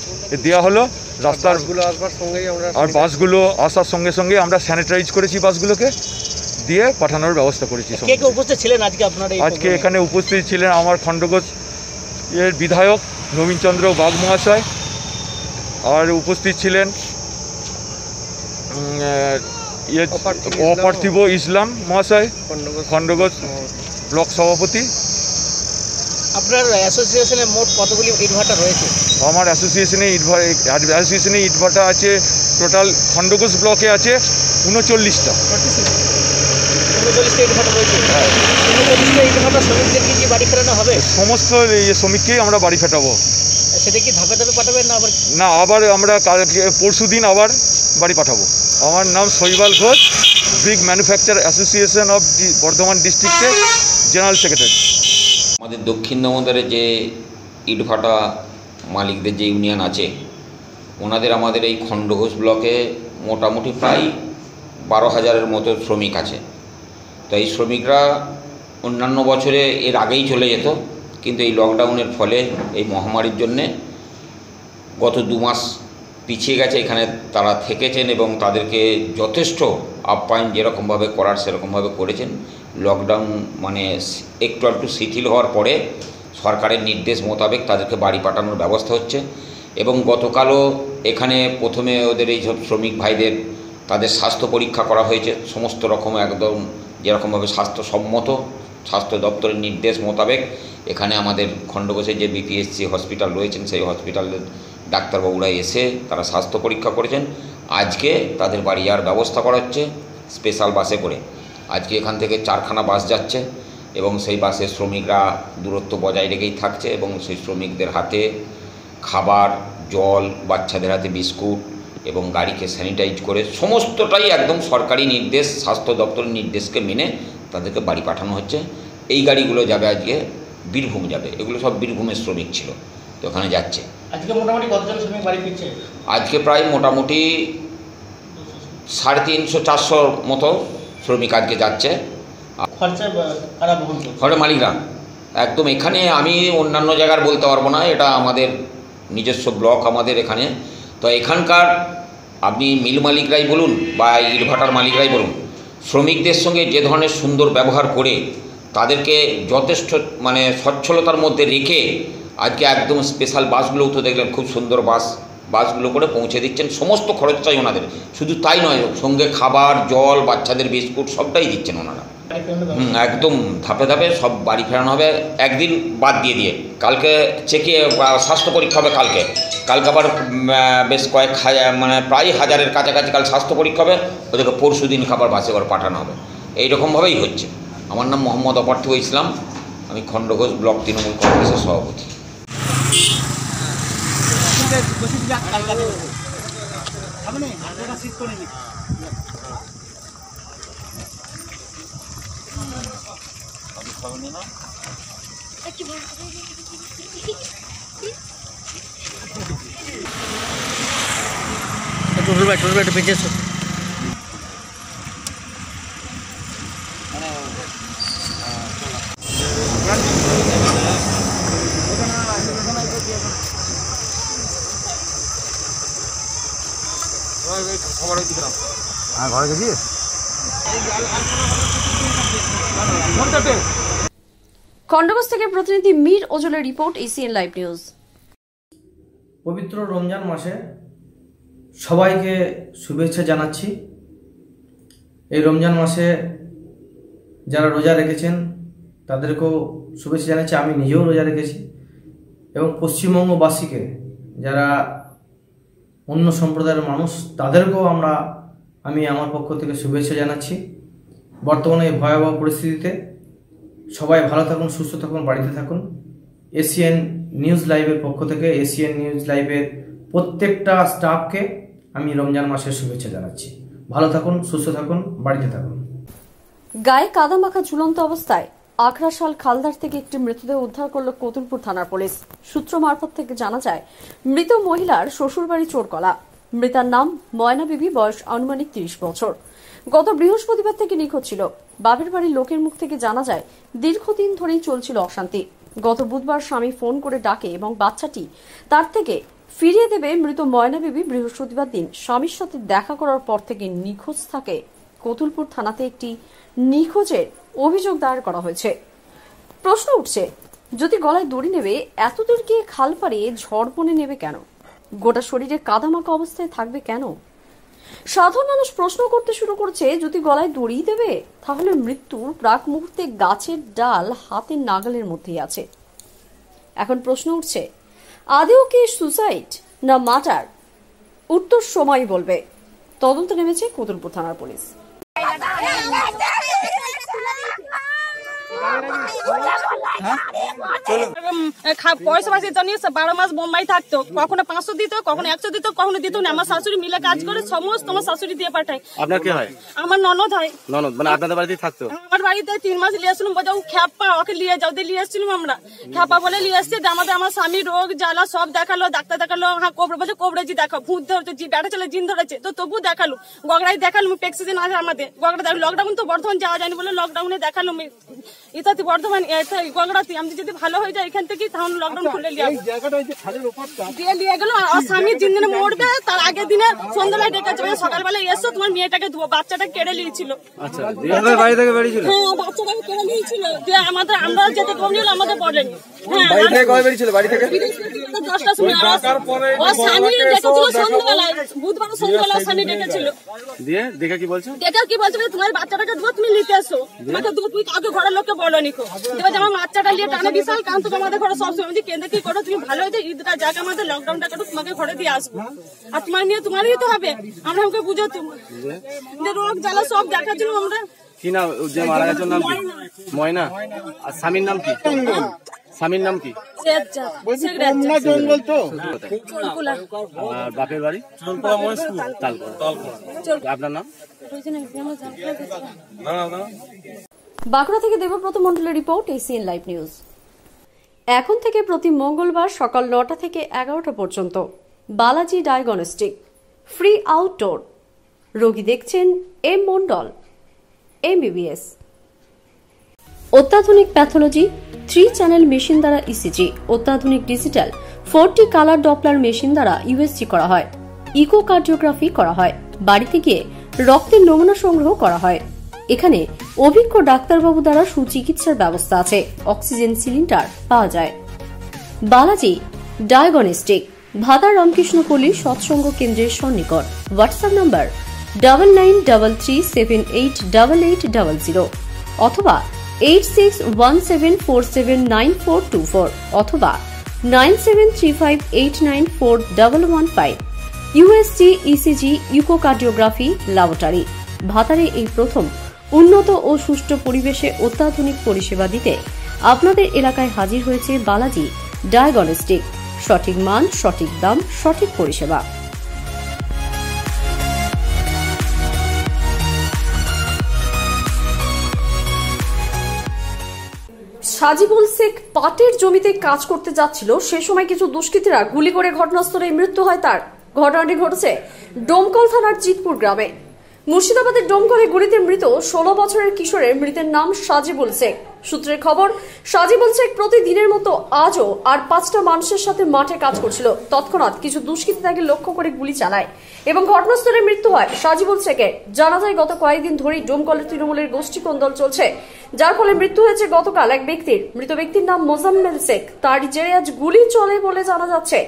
S19: দেওয়া হলো। রাস্তার আর বাসগুলো আসার সঙ্গে সঙ্গে আমরা স্যানিটাইজ করেছি, বাসগুলোকে দিয়ে পাঠানোর ব্যবস্থা করেছি।
S20: কে কে উপস্থিত ছিলেন আজকে আপনারা?
S19: আজকে এখানে উপস্থিত ছিলেন আমার খণ্ডঘোষ এর বিধায়ক নবীন চন্দ্র বাগ মহাশয়, আর উপস্থিত ছিলেন অপার্থিব ইসলাম মহাশয়, খণ্ডঘোষ ব্লক সভাপতি।
S20: আপনার অ্যাসোসিয়েশনে মোট কতগুলি ইটভাটা রয়েছে?
S19: আমার অ্যাসোসিয়েশনে ইটভাটা আছে টোটাল খণ্ডঘোষ ব্লকে আছে 39টা।
S20: 39টা ইটভাটা রয়েছে। 39টা ইটভাটা শ্রমিকদেরকে কি বাড়ি ফেরানো হবে?
S19: সমস্ত শ্রমিককেই আমরা বাড়ি ফেরাবো।
S20: সেটা কি ধাপে ধাপে পাঠাবেন না?
S19: না, আবার আমরা পরশু দিন আবার বাড়ি পাঠাবো। আমার নাম শৈবাল Ghosh, big manufacture association of Bardhaman ডিস্ট্রিক্টের জেনারেল সেক্রেটারি।
S21: আমাদের দক্ষিণ দামোদরে যে ইটভাটা মালিকদের যে ইউনিয়ন আছে, ওনাদের আমাদের এই খণ্ডঘোষ ব্লকে মোটামুটি প্রায় 12,000-এর মতো শ্রমিক আছে। তো এই শ্রমিকরা অন্যান্য বছরে এর আগেই চলে যেত, কিন্তু এই লকডাউনের ফলে এই মহামারীর জন্যে গত 2 মাস পিছিয়ে গেছে। এখানে তারা থেকেছেন এবং তাদেরকে যথেষ্ট আপ্যায়ন যেরকমভাবে করার সেরকমভাবে করেছেন। লকডাউন মানে একটু শিথিল হওয়ার পরে সরকারের নির্দেশ মোতাবেক তাদেরকে বাড়ি পাঠানোর ব্যবস্থা হচ্ছে। এবং গতকালও এখানে প্রথমে ওদের এই সব শ্রমিক ভাইদের তাদের স্বাস্থ্য পরীক্ষা করা হয়েছে সমস্ত রকম, একদম যেরকমভাবে স্বাস্থ্যসম্মত স্বাস্থ্য দপ্তরের নির্দেশ মোতাবেক। এখানে আমাদের খণ্ডঘোষের যে বিপিএসসি হসপিটাল রয়েছেন, সেই হসপিটালের ডাক্তারবাবুরা এসে তারা স্বাস্থ্য পরীক্ষা করেছেন। আজকে তাদের বাড়ি যাওয়ার ব্যবস্থা করা হচ্ছে স্পেশাল বাসে করে। আজকে এখান থেকে 4খানা বাস যাচ্ছে এবং সেই বাসে শ্রমিকরা দূরত্ব বজায় রেখেই থাকছে এবং সেই শ্রমিকদের হাতে খাবার, জল, বাচ্চাদের হাতে বিস্কুট এবং গাড়িকে স্যানিটাইজ করে সমস্তটাই একদম সরকারি নির্দেশ, স্বাস্থ্য দপ্তরের নির্দেশকে মেনে তাদেরকে বাড়ি পাঠানো হচ্ছে। এই গাড়িগুলো যাবে আজকে বীরভূম যাবে। এগুলো সব বীরভূমের শ্রমিক ছিল, তো ওখানে যাচ্ছে।
S20: আজকে মোটামুটি কতজন শ্রমিক বাড়ি ফিরছে?
S21: আজকে প্রায় মোটামুটি 350-400 মতো শ্রমিক আজকে যাচ্ছে। খরচা মালিকরা একদম। এখানে আমি অন্যান্য জায়গার বলতে পারবো না, এটা আমাদের নিজস্ব ব্লক আমাদের এখানে। তো এখানকার আপনি মিল মালিকরাই বলুন বা ইটভাটার মালিকরাই বলুন, শ্রমিকদের সঙ্গে যে ধরনের সুন্দর ব্যবহার করে তাদেরকে যথেষ্ট মানে সচ্ছলতার মধ্যে রেখে আজকে একদম স্পেশাল বাসগুলোও তো দেখলেন খুব সুন্দর বাসগুলো করে পৌঁছে দিচ্ছেন। সমস্ত খরচটাই ওনাদের, শুধু তাই নয়, সঙ্গে খাবার, জল, বাচ্চাদের বিস্কুট সবটাই দিচ্ছেন ওনারা। একদম ধাপে ধাপে সব বাড়ি ফেরানো হবে, একদিন বাদ দিয়ে কালকে চেকে স্বাস্থ্য পরীক্ষা হবে। কালকে আবার বেশ কয়েক হাজার মানে প্রায় 1000-এর কাছাকাছি কাল স্বাস্থ্য পরীক্ষা হবে, ওদেরকে পরশু দিন খাবার বাসে করে পাঠানো হবে। এইরকমভাবেই হচ্ছে। আমার নাম মোহাম্মদ অপার্থ ইসলাম, আমি খণ্ডঘোষ ব্লক তৃণমূল কংগ্রেসের সভাপতি।
S11: ঘরে গেছিস?
S1: খণ্ডঘোষ থেকে প্রতিনিধি মীর ওজলের রিপোর্ট, এসিএন লাইভ নিউজ।
S2: পবিত্র রমজান মাসে সবাইকে শুভেচ্ছা জানাচ্ছি। এই রমজান মাসে যারা রোজা রেখেছেন তাদেরকেও শুভেচ্ছা জানাচ্ছি। আমি নিজেও রোজা রেখেছি এবং পশ্চিমবঙ্গবাসীকে যারা অন্য সম্প্রদায়ের মানুষ তাদেরকেও আমি আমার পক্ষ থেকে শুভেচ্ছা জানাচ্ছি। বর্তমানে এই ভয়াবহ পরিস্থিতিতে সবাই ভালো থাকুন, সুস্থ থাকুন, বাড়িতে থাকুন। এসিএন নিউজ লাইভের পক্ষ থেকে এসিএন নিউজ লাইভের প্রত্যেকটা স্টাফকে আমি রমজান মাসের শুভেচ্ছা জানাচ্ছি। ভালো থাকুন, সুস্থ থাকুন, বাড়িতে থাকুন।
S1: গায়ে কাদা মাখা ঝুলন্ত অবস্থায় আখড়াশাল খালদার থেকে একটি মৃতদেহ উদ্ধার করল কতুলপুর থানার পুলিশ। সূত্র মারফত থেকে জানা যায়, মৃত মহিলার শ্বশুরবাড়ি চোরকলা। মৃতার নাম ময়না বিবি, বয়স আনুমানিক 30 বছর। গত বৃহস্পতিবার থেকে নিখোঁজ ছিল। বাপের বাড়ির লোকের মুখ থেকে জানা যায়, দীর্ঘদিন ধরেই চলছিল অশান্তি। গত বুধবার স্বামী ফোন করে ডাকে এবং বাচ্চাটি তার থেকে ফিরিয়ে দেবে মৃত ময়না বিবি বৃহস্পতিবার দিন স্বামীর সাথে দেখা করার পর থেকে নিখোঁজ থাকে। কতুলপুর থানাতে একটি নিখোঁজের অভিযোগ দায়ের করা হয়েছে। প্রশ্ন উঠছে, যদি গলায় দড়ি নেবে এত দূর গিয়ে খাল পাড়িয়ে ঝড় বনে নেবে কেন? গোটা শরীরে কাদামাখা অবস্থায় থাকবে কেন? সাধারণ মানুষ প্রশ্ন করতে শুরু করছে, যদি গলায় দড়ি দেবে তাহলে মৃত্যুর প্রাক মুহূর্তে গাছের ডাল হাতের নাগালের মধ্যেই আছে। এখন প্রশ্ন উঠছে, আদেও কি সুসাইড না মার্ডার? উত্তর সময় বলবে। তদন্ত নেমেছে কতুলপুর থানার পুলিশ।
S10: পয়সা পাশে তো নিয়ে 12 মাস বোম্বাই থাকতো, কখনো 500 দিত, কখনো 100 দিত, কখনো দিত না। আমার শাশুড়ি মিলে কাজ করে, সমস্ত আমার শাশুড়ি দিয়ে পাঠায়।
S5: আপনার কি হয়?
S10: আমার ননদ হয়।
S5: ননদ মানে আপনাদের বাড়িতে থাকতো?
S10: আমার বাড়িতে 3 মাস নিয়ে আসলাম, বোঝাও খ্যাপা, ওকে নিয়ে যাও দিয়ে আসছিলাম আমরা। খ্যাপা বলে নিয়ে আসছে, আমার স্বামী রোগ জ্বালা সব দেখালো, ডাক্তার দেখালো। হ্যাঁ কোবরে বলছে, কোবরেজি দেখো, ভূত ধরছে, ব্যাটা চলে জিন ধরেছে, তো তবু দেখালো। গগড়াই দেখালো, প্রেক্সিজেন আছে আমাদের গগড়া। লকডাউন তো বর্ধমান যাওয়া যায়নি বলে লকডাউনে দেখালো। ইতাতে বর্ধমান গগড়াতে আমি যদি ভালো হয়ে যায় এখান থেকে, তাহলে লকডাউন খুলে দিয়ে গেল। আর স্বামী যিন দিনে মরবে তার আগের দিনে সন্ধ্যাবেলায় ডেকেছে, সকালবেলায় এসো তোমার মেয়েটাকে ধুবো। বাচ্চাটা কেড়ে নিয়েছিল।
S5: বাড়ি থেকে বেরিয়েছিল?
S10: হ্যাঁ, বাচ্চাটাকে কেড়ে নিয়েছিল। আমাদের আমরা যেতে কমিয়ে আমাদের বলেনি।
S5: বাড়ি থেকে কবে বেরিয়েছিল? বাড়ি থেকে
S10: 10টার সময়। ও স্বামী ডেকেছিল সন্ধ্যাবেলায়, বুধবার সন্ধ্যাবেলায় স্বামী ডেকেছিল।
S5: দিয়ে দেখে কি বলছো?
S10: দেখে কি বলছো, তোমার বাচ্চাটাকে ধুবো, তুমি নিতে এসো। তোমাকে ধুবো, তুমি কাউকে ঘরের লোককে বলোনি। আমার বাচ্চাটা নিয়ে টানে বিশাল কারণ তুমি আমাদের ঘরে সবসময় কেঁদে কি করো, তুমি ভালো হয়েছে ঈদটা যাক, আমাদের লকডাউনটা কাটো, তোমাকে ঘরে দিয়ে আসবো। আর তোমার নিয়ে তোমারই তো হবে, আমরা আমাকে বুঝো। তুমি রোগ জ্বালা সব দেখাচ্ছিল। আমরা
S5: কি নাম যে মারা গেছে? নাম কি? ময়না। আর স্বামীর নাম কি? স্বামীর নাম কি?
S2: জঙ্গল তো।
S5: আর বাপের বাড়ি? আপনার নাম?
S1: বাঁকুড়া থেকে দেবব্রত মন্ডলের রিপোর্ট, এসিএন লাইভ নিউজ। এখন থেকে প্রতি মঙ্গলবার সকাল 9টা থেকে 11টা পর্যন্ত বালাজি ডায়াগনস্টিক ফ্রি আউটডোর। রোগী দেখছেন এম মন্ডল, MBBS। অত্যাধুনিক প্যাথোলজি, 3 চ্যানেল মেশিন দ্বারা ইসিজি, অত্যাধুনিক ডিজিটাল 4টি কালার ডপলার মেশিন দ্বারা ইউএসজি করা হয়, ইকোকার্ডিওগ্রাফি করা হয়, বাড়িতে গিয়ে রক্তের নমুনা সংগ্রহ করা হয়। এখানে অভিজ্ঞ ডাক্তারবাবু দ্বারা সুচিকিৎসার ব্যবস্থা আছে, অক্সিজেন সিলিন্ডার পাওয়া যায়। বালাজি ডায়াগনস্টিক, ভাদা রামকৃষ্ণপল্লী সৎসঙ্গ কেন্দ্রের সন্নিকট। হোয়াটসঅ্যাপ নাম্বার 9933788800 অথবা 8617479424 অথবা 9735894115। USG ECG echocardiography laboratory. ভাতারে এই প্রথম উন্নত ও সুষ্ঠু পরিবেশে অত্যাধুনিক পরিষেবা দিতে আপনাদের এলাকায় হাজির হয়েছে বালাজি ডায়াগনস্টিক। সঠিক মান, সঠিক দাম, সঠিক পরিষেবা। সাজিবুল শেখ পাটের জমিতে কাজ করতে যাচ্ছিল, সে সময় কিছু দুষ্কৃতীরা গুলি করে ঘটনাস্থলে মৃত্যু হয় তার। ঘটনাটি ঘটেছে ডোমকল থানার জিতপুর গ্রামে। মুর্শিদাবাদের ডোমকলে গুলিতে মৃত 16 বছরের কিশোরের মৃতের নাম সাজিবুল শেখ। সূত্রের খবর, সাজিবুল শেখ প্রতিদিনের মতো আজও আর 5টা মানুষের সাথে মাঠে কাজ করছিল। তৎক্ষণাৎ কিছু দুষ্কৃতী তাকে লক্ষ্য করে গুলি চালায় এবং ঘটনাস্থলে মৃত্যু হয় সাজিবুল শেখের। জানা যায় গত কয়েকদিন ধরেই ডোমকলের তৃণমূলের গোষ্ঠী কোন্দল চলছে, যার ফলে মৃত্যু হয়েছে গতকাল এক ব্যক্তির। মৃত ব্যক্তির নাম মোজাম্মেল শেখ। তার জেরে আজ গুলি চলে বলে জানা যাচ্ছে।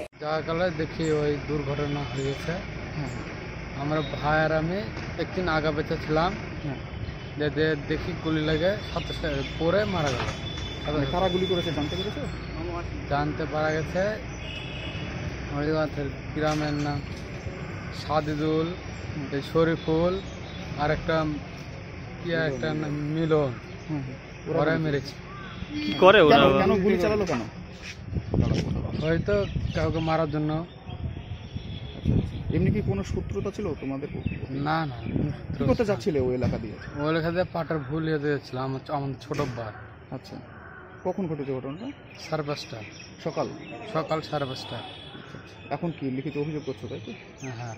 S3: দেখি ওই দুর্ঘটনা হয়েছে, আমরা ভাই আর আমি একদিন আগা বেঁচে ছিলাম, দেখি গুলি লেগে সাথে পরে মারা গেল।
S22: কারা গুলি করেছে জানতে পেরেছে?
S3: জানতে পারা গেছে ওই গ্রামের নাম সাদিদুল, শরীফুল আর একটা কি একটা মিলন, ওরা মেরেছে।
S22: কি করে ওরা? কেন গুলি চালালো কেন?
S3: হয়তো কাউকে মারার জন্য।
S22: এমনি কি কোনো শত্রুতা ছিল তোমাদের?
S3: না না,
S22: কি করতে যাচ্ছিলে ওই এলাকা দিয়ে?
S3: ওই এলাকা দিয়ে পাটার ভুল ইয়ে দিয়েছিলাম আমাদের ছোট বার।
S22: আচ্ছা, কখন ঘটেছে ঘটনাটা?
S3: 5:30
S22: সকাল
S3: 5:30।
S22: এখন কি লিখিত অভিযোগ করছো তাই তো?
S3: হ্যাঁ।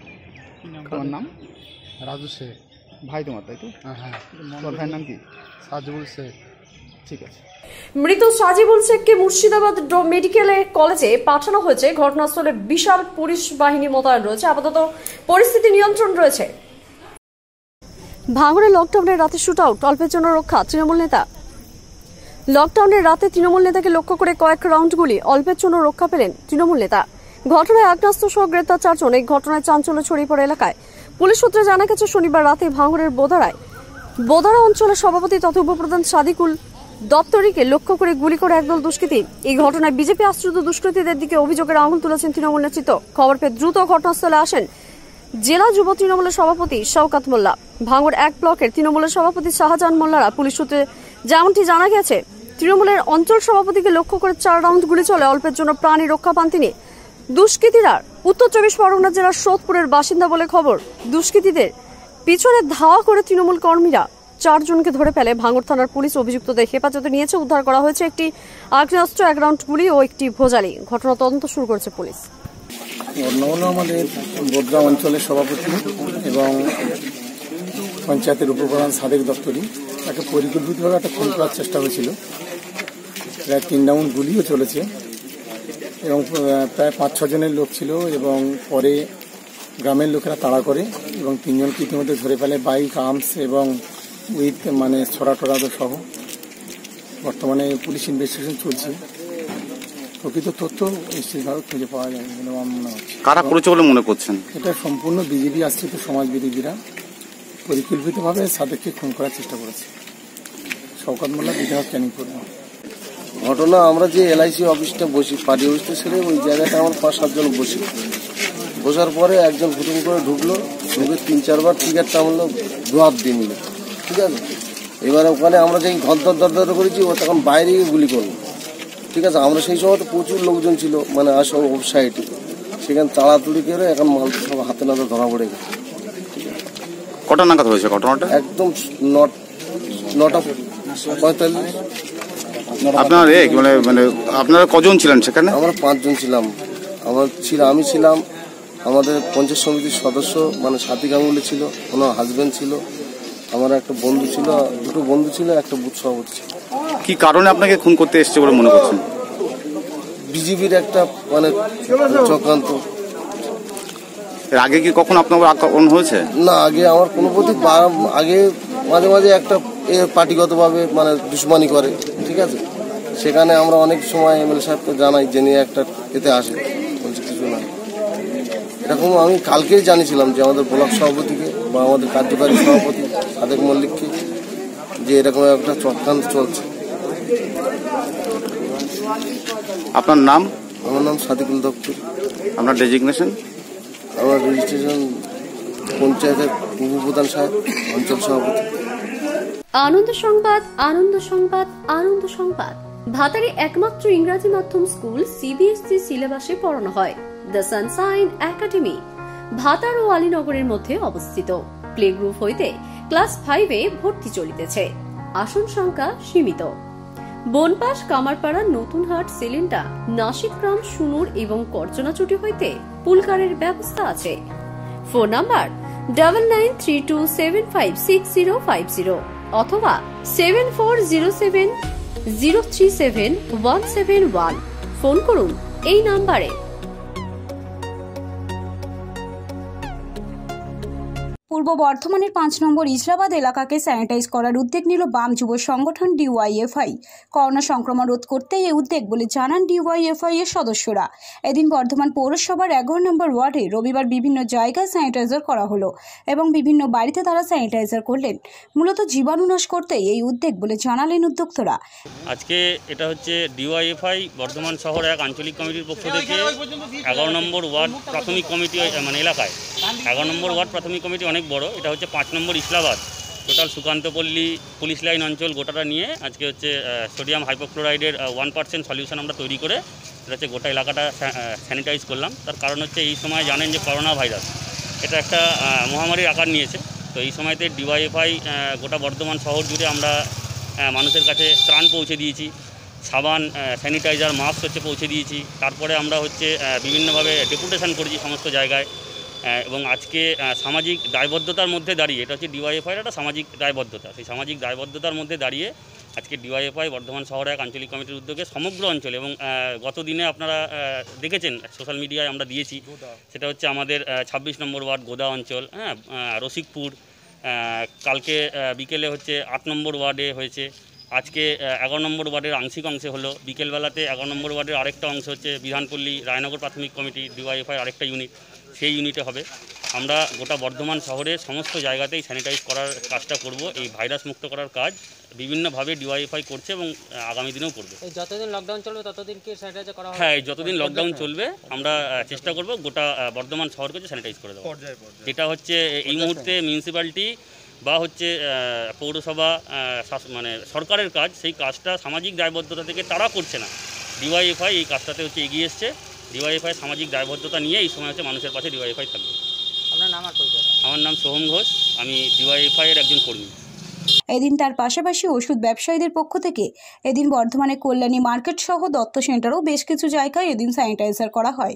S22: তোমার নাম?
S3: রাজু শেখ।
S22: ভাই তোমার তাই তো?
S3: হ্যাঁ।
S22: তোমার ভাইয়ের নাম কি?
S3: সাজিবুল শেখ।
S22: ঠিক আছে।
S1: মৃত সাজিবুল শেখকে মুর্শিদাবাদ মেডিকেল কলেজে পাঠানো হয়েছে। ঘটনাস্থলে বিশাল পুলিশ বাহিনী মোতায়েন রয়েছে। আপাতত পরিস্থিতি নিয়ন্ত্রণ রয়েছে। ভাঙড়ে লকডাউনের রাতে শুট আউট, অল্পের জন্য রক্ষা তৃণমূল নেতা। লকডাউনের রাতে তৃণমূল নেতাকে লক্ষ্য করে কয়েক রাউন্ড গুলি, অল্পের জন্য রক্ষা পেলেন তৃণমূল নেতা। ঘটনায় আগ্নেয়াস্ত্র সহ গ্রেপ্তার 4 জন। এই ঘটনায় চাঞ্চল্য ছড়িয়ে পড়ে এলাকায়। পুলিশ সূত্রে জানা গেছে শনিবার রাতে ভাঙড়ের বোদারা অঞ্চলের সভাপতি তথা উপপ্রধান সাদিকুল দপ্তরিকে লক্ষ্য করে গুলি করে একদল দুষ্কৃতী। এই ঘটনায় বিজেপি আশ্রিত দুষ্কৃতীদের দিকে অভিযোগের আঙুল তুলেছেন তৃণমূল নেতৃত্ব। খবর পেয়ে দ্রুত ঘটনাস্থলে আসেন জেলা যুব তৃণমূলের সভাপতি শওকাত মোল্লা, ভাঙড় 1 ব্লকের তৃণমূলের সভাপতি শাহজাহান মোল্লারা। পুলিশ সূত্রে যেমনটি জানা গেছে, তৃণমূলের অঞ্চল সভাপতিকে লক্ষ্য করে 4 রাউন্ড গুলি চলে, অল্পের জন্য প্রাণী রক্ষা পান তিনি। দুষ্কৃতীরা উত্তর 24 পরগনা জেলার সোদপুরের বাসিন্দা বলে খবর। দুষ্কৃতীদের পিছনে ধাওয়া করে তৃণমূল কর্মীরা 4 জনকে ধরে ফেলে। ভাঙড় থানার পুলিশ অভিযুক্তদের হেফাজতে নিয়েছে। উদ্ধার করা হয়েছে একটি আগ্নেয়াস্ত্র, 1 রাউন্ড গুলি ও একটি ভোজালি। ঘটনা তদন্ত শুরু করেছে পুলিশ।
S23: অন্য আমাদের বোদরা অঞ্চলের সভাপতি এবং পঞ্চায়েতের উপপ্রধান সাদেক দপ্তরি, তাকে পরিকল্পিতভাবে একটা খুন করার চেষ্টা হয়েছিল। প্রায় 3 রাউন্ড গুলিও চলেছে এবং প্রায় 5-6 জনের লোক ছিল এবং পরে গ্রামের লোকেরা তাড়া করে এবং 3 জনকে ইতিমধ্যে ধরে ফেলে, বাইক, আর্মস এবং উইথ ছড়া সহ। বর্তমানে পুলিশ ইনভেস্টিগেশন চলছে। প্রকৃত তথ্য নিশ্চিতভাবে খুঁজে পাওয়া যাবে বলে আমার মনে হচ্ছে।
S24: কারা করেছে বলে মনে করছেন?
S23: এটা সম্পূর্ণ বিজেপি আশ্রিত সমাজবিরোধীরা পরিকল্পিতভাবে সাদেককে খুন করার চেষ্টা করেছে। শওকত মোল্লা, বিধায়ক, ক্যানিং পূর্ব।
S25: ঘটনা, আমরা যে LIC অফিসটা বসি, পার্টি অফিসটা ছেড়ে ওই জায়গাটা আমার 5-7 জন বসি। বসার পরে একজন হুটুম করে ঢুকে 3-4 বার টিকার টানলো, 2 হাত দিয়ে নিল। ঠিক আছে, এবারে ওখানে আমরা যেই ধর করেছি, ও তখন বাইরে গুলি করলো। ঠিক আছে, আমরা সেই সময় তো প্রচুর লোকজন ছিল, আসো সাইডে, সেখানে তাড়াতাড়ি করে এখন মাল সব হাতে নাতে ধরা পড়ে গেছে।
S24: কটা নাগাদ হয়েছে ঘটনাটা?
S25: একদম 9:45।
S24: আপনার আপনারা কজন ছিলেন সেখানে?
S25: আমরা 5 জন ছিলাম। আমি ছিলাম, আমাদের পঞ্চায়েত সমিতির সদস্য সাথী গাঙ্গুলি ছিল, ওনার হাজবেন্ড ছিল, আমার একটা বন্ধু ছিল, 2টো বন্ধু ছিল, একটা বুথ সভাপতি ছিল।
S24: কি কারণে আপনাকে খুন করতে এসেছে বলে মনে করছেন?
S25: বিজেপির একটা মানে চক্রান্ত।
S24: এর আগে কি কখন আপনার আক্রমণ হয়েছে?
S25: না, আগে আমার কোনো প্রতি আগে মাঝে মাঝে একটা পার্টিগতভাবে মানে দুশ্মনী করে, ঠিক আছে, সেখানে আমরা অনেক সময় এমএলএ সাহেবকে জানাই যে নিয়ে একটা এতে আসে, বলছে কিছু না। এরকম আমি কালকেই জানিয়েছিলাম যে আমাদের ব্লক সভাপতিকে বা আমাদের কার্যকারী সভাপতি সাদেক মল্লিককে যে এরকম একটা চক্রান্ত চলছে।
S24: আপনার নাম?
S25: আমার নাম সাদিকুল দপ্তর।
S24: আপনার ডেজিগনেশন?
S25: আমার রেজিস্ট্রেশন পঞ্চায়েতের উপপ্রধান সাহেব, অঞ্চল সভাপতি।
S1: আনন্দ সংবাদ, আনন্দ সংবাদ, আনন্দ সংবাদ। ভাতারে একমাত্র ইংরাজি মাধ্যম স্কুল সিবিএসসি সিলেবাসে পড়ানো হয়। দ্য সানশাইন একাডেমি ভাতার ও আলীনগরের মধ্যে অবস্থিত। প্লে গ্রুপ হইতে ক্লাস 5-এ ভর্তি চলিতেছে। আসন সংখ্যা সীমিত। বনপাস, কামারপাড়া, নতুনহাট, সিলিন্ডা, নাসিকগ্রাম, সুনুর এবং করজনাচুটি হইতে পুলকারের ব্যবস্থা আছে। ফোন নাম্বার 9932756050 অথবা 7407037171। ফোন করুন এই নাম্বারে।
S14: পূর্ব বর্ধমানের 5 নম্বর ইসলাবাদ এলাকাকে স্যানিটাইজ করার উদ্যোগ নিল বাম যুব সংগঠন ডিওয়াইএফআই। করোনা সংক্রমণ রোধ করতে এই উদ্যোগ বলে জানান ডিওয়াইএফআই এর সদস্যরা। এদিন বর্ধমান পৌরসভার 11 নম্বর ওয়ার্ডে রবিবার বিভিন্ন জায়গায় স্যানিটাইজার করা হলো এবং বিভিন্ন বাড়িতে তারা স্যানিটাইজার করলেন। মূলত জীবাণুনাশ করতে এই উদ্যোগ বলে জানালেন উদ্যোক্তারা।
S6: আজকে এটা হচ্ছে ডিওয়াইএফআই বর্ধমান শহর 1 আঞ্চলিক কমিটির পক্ষ থেকে 11 নম্বর ওয়ার্ড প্রাথমিক কমিটি মানে এলাকায় 11 নম্বর ওয়ার্ড প্রাথমিক কমিটি অনেক বড়, এটা হচ্ছে 5 নম্বর ইসলাবাদ, টোটাল সুকান্তপল্লী পুলিশ লাইন অঞ্চল গোটাটা নিয়ে আজকে হচ্ছে সোডিয়াম হাইপোক্লোরাইডের 1% সলিউশন আমরা তৈরি করে এটা হচ্ছে গোটা এলাকাটা স্যানিটাইজ করলাম। তার কারণ হচ্ছে এই সময় জানেন যে করোনা ভাইরাস এটা একটা মহামারীর আকার নিয়েছে। তো এই সময়তে ডিওয়াইএফআই গোটা বর্ধমান শহর জুড়ে আমরা মানুষের কাছে ত্রাণ পৌঁছে দিয়েছি, সাবান, স্যানিটাইজার, মাস্ক হচ্ছে পৌঁছে দিয়েছি। তারপরে আমরা হচ্ছে বিভিন্নভাবে ডেপুটেশন করেছি সমস্ত জায়গায় এবং আজকে সামাজিক দায়বদ্ধতার মধ্যে দাঁড়িয়ে এটা হচ্ছে ডিওয়াইএফআইয়ের একটা সামাজিক দায়বদ্ধতা, সেই সামাজিক দায়বদ্ধতার মধ্যে দাঁড়িয়ে আজকে ডিওয়াইএফআই বর্ধমান শহর 1 আঞ্চলিক কমিটির উদ্যোগে সমগ্র অঞ্চলে এবং গত দিনে আপনারা দেখেছেন সোশ্যাল মিডিয়ায় আমরা দিয়েছি, সেটা হচ্ছে আমাদের 26 নম্বর ওয়ার্ড গোদা অঞ্চল, রসিকপুর, কালকে বিকেলে হচ্ছে 8 নম্বর ওয়ার্ডে হয়েছে, আজকে 11 নম্বর ওয়ার্ডের আংশিক অংশে হলো, বিকেলবেলাতে 11 নম্বর ওয়ার্ডের আরেকটা অংশ হচ্ছে বিধানপল্লী রায়নগর প্রাথমিক কমিটি ডিওয়াইএফআই আরেকটা ইউনিট, সেই ইউনিটে হবে। আমরা গোটা বর্ধমান শহরে সমস্ত জায়গাতেই স্যানিটাইজ করার কাজটা করব। এই ভাইরাস মুক্ত করার কাজ বিভিন্নভাবে ডিওয়াইএফআই করছে এবং আগামী দিনেও করবে।
S7: যতদিন লকডাউন চলবে ততদিন কি স্যানিটাইজ করা হবে?
S6: হ্যাঁ, যতদিন লকডাউন চলবে আমরা চেষ্টা করব গোটা বর্ধমান শহরকে স্যানিটাইজ করে দেওয়া। যেটা হচ্ছে এই মুহূর্তে মিউনিসিপ্যালিটি বা হচ্ছে পৌরসভা মানে সরকারের কাজ, সেই কাজটা সামাজিক দায়বদ্ধতা থেকে তারা করছে না, ডিওয়াইএফআই এই কাজটাতে হচ্ছে এগিয়ে এসছে। ডিওয়াইএফআই সামাজিক দায়বদ্ধতা নিয়ে এই সময় হচ্ছে মানুষের পাশে ডিওয়াইএফআই থাকবে।
S7: আপনার নাম আর পরিচয়?
S6: আমার নাম সোহম ঘোষ, আমি ডিওয়াইএফআই এর একজন কর্মী।
S14: এদিন তার পাশাপাশি ওষুধ ব্যবসায়ীদের পক্ষ থেকে এদিন বর্ধমানে কল্যাণী মার্কেট সহ দত্ত সেন্টারও বেশ কিছু জায়গায় এদিন স্যানিটাইজার করা হয়।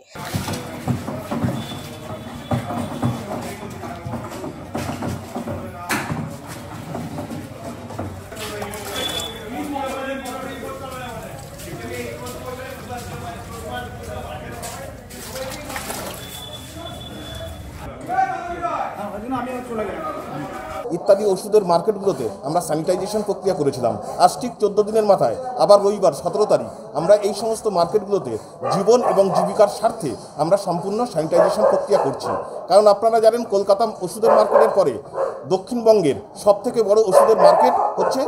S9: ইত্যাদি ওষুধের মার্কেটগুলোতে আমরা স্যানিটাইজেশন প্রক্রিয়া করেছিলাম। আজ ঠিক 14 দিনের মাথায় আবার রবিবার 17 তারিখ আমরা এই সমস্ত মার্কেটগুলোতে জীবন এবং জীবিকার স্বার্থে আমরা সম্পূর্ণ স্যানিটাইজেশন প্রক্রিয়া করছি। কারণ আপনারা জানেন কলকাতা ওষুধের মার্কেটের পরে দক্ষিণবঙ্গের সবথেকে বড় ওষুধের মার্কেট হচ্ছে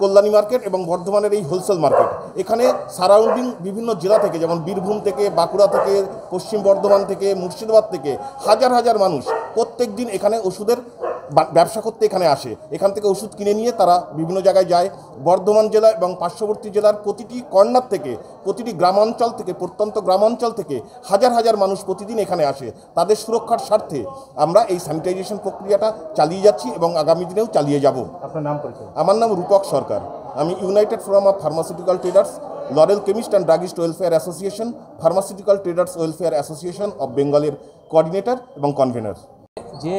S9: কল্যাণী মার্কেট এবং বর্ধমানের এই হোলসেল মার্কেট। এখানে সারাউন্ডিং বিভিন্ন জেলা থেকে, যেমন বীরভূম থেকে, বাঁকুড়া থেকে, পশ্চিম বর্ধমান থেকে, মুর্শিদাবাদ থেকে হাজার হাজার মানুষ প্রত্যেক দিন এখানে ওষুধের ব্যবসা করতে এখানে আসে। এখান থেকে ওষুধ কিনে নিয়ে তারা বিভিন্ন জায়গায় যায়। বর্ধমান জেলা এবং পার্শ্ববর্তী জেলার প্রতিটি কর্নার থেকে, প্রতিটি গ্রামাঞ্চল থেকে, প্রত্যন্ত গ্রামাঞ্চল থেকে হাজার হাজার মানুষ প্রতিদিন এখানে আসে। তাদের সুরক্ষার স্বার্থে আমরা এই স্যানিটাইজেশন প্রক্রিয়াটা চালিয়ে যাচ্ছি এবং আগামী দিনেও চালিয়ে যাব।
S22: আপনার নাম পরিচয়?
S9: আমার নাম রূপক সরকার, আমি United forum of pharmaceutical traders, lauryl chemist and druggist welfare association, pharmaceutical traders welfare association of বেঙ্গলের কোঅর্ডিনেটর এবং কনভেনর।
S12: যে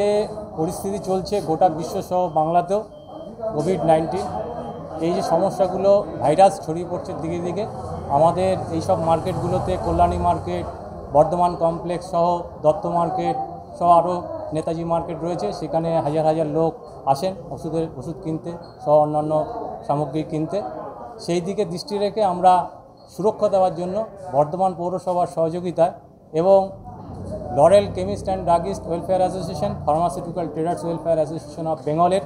S12: পরিস্থিতি চলছে গোটা বিশ্বসহ বাংলাতেও কোভিড-19, এই যে সমস্যাগুলো ভাইরাস ছড়িয়ে পড়ছে দিকে দিকে, আমাদের এইসব মার্কেটগুলোতে কল্যাণী মার্কেট, বর্ধমান কমপ্লেক্স সহ দত্ত মার্কেট সহ আরও নেতাজি মার্কেট রয়েছে। সেখানে হাজার হাজার লোক আসেন ওষুধ কিনতে সহ অন্যান্য সামগ্রী কিনতে। সেই দিকে দৃষ্টি রেখে আমরা সুরক্ষা দেওয়ার জন্য বর্ধমান পৌরসভার সহযোগিতায় এবং lauryl chemist and druggist welfare association, pharmaceutical traders welfare association of বেঙ্গলের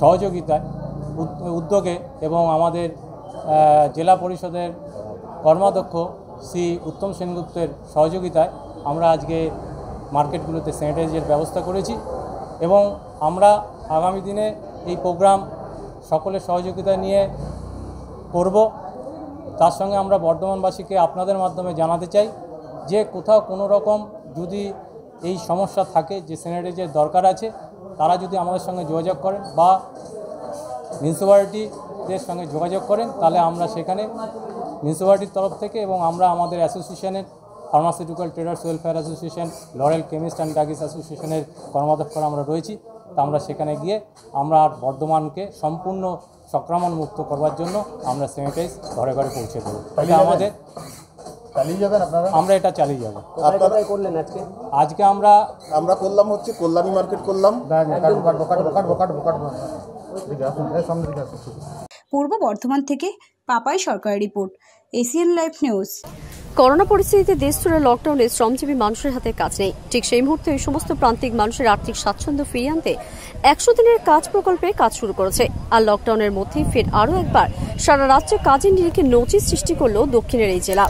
S12: সহযোগিতায় উদ্যোগে এবং আমাদের জেলা পরিষদের কর্মাধ্যক্ষ শ্রী উত্তম সেনগুপ্তের সহযোগিতায় আমরা আজকে মার্কেটগুলোতে স্যানিটাইজের ব্যবস্থা করেছি এবং আমরা আগামী দিনে এই প্রোগ্রাম সকলের সহযোগিতা নিয়ে করব। তার সঙ্গে আমরা বর্ধমানবাসীকে আপনাদের মাধ্যমে জানাতে চাই যে কোথাও কোনো রকম যদি এই সমস্যা থাকে যে স্যানিটাইজার দরকার আছে, তারা যদি আমাদের সঙ্গে যোগাযোগ করেন বা মিউনিসিপ্যালিটিদের সঙ্গে যোগাযোগ করেন, তাহলে আমরা সেখানে মিউনিসিপ্যালিটির তরফ থেকে এবং আমরা আমাদের অ্যাসোসিয়েশনের pharmaceutical traders welfare association, lauryl chemist and druggist অ্যাসোসিয়েশনের কর্মাধ্যক্ষরা আমরা রয়েছি। তা আমরা সেখানে গিয়ে আমরা বর্ধমানকে সম্পূর্ণ সংক্রমণ মুক্ত করবার জন্য আমরা স্যানিটাইজ ঘরে ঘরে পৌঁছে দেবো। এটা আমাদের
S9: চালিয়ে যাবেন আপনারা?
S12: আমরা এটা চালিয়ে যাব।
S20: কোথায় করলেন
S12: আজকে
S9: আমরা করলাম হচ্ছে কল্যাণী মার্কেট করলাম।
S14: পূর্ব বর্ধমান থেকে পাপাই সরকারের রিপোর্ট, এসিএন লাইভ নিউজ।
S1: করোনা পরিস্থিতিতে দেশ জুড়ে লকডাউনে শ্রমজীবী মানুষের হাতে কাজ নেই। ঠিক সেই মুহূর্তে এই সমস্ত প্রান্তিক মানুষের আর্থিক স্বাচ্ছন্দ্য ফিরিয়ে আনতে 100 দিনের কাজ প্রকল্পে কাজ শুরু করেছে। আর লকডাউনের মধ্যেই ফের আরও একবার সারা রাজ্যে কাজের নিরিখে নজির সৃষ্টি করল দক্ষিণের এই জেলা।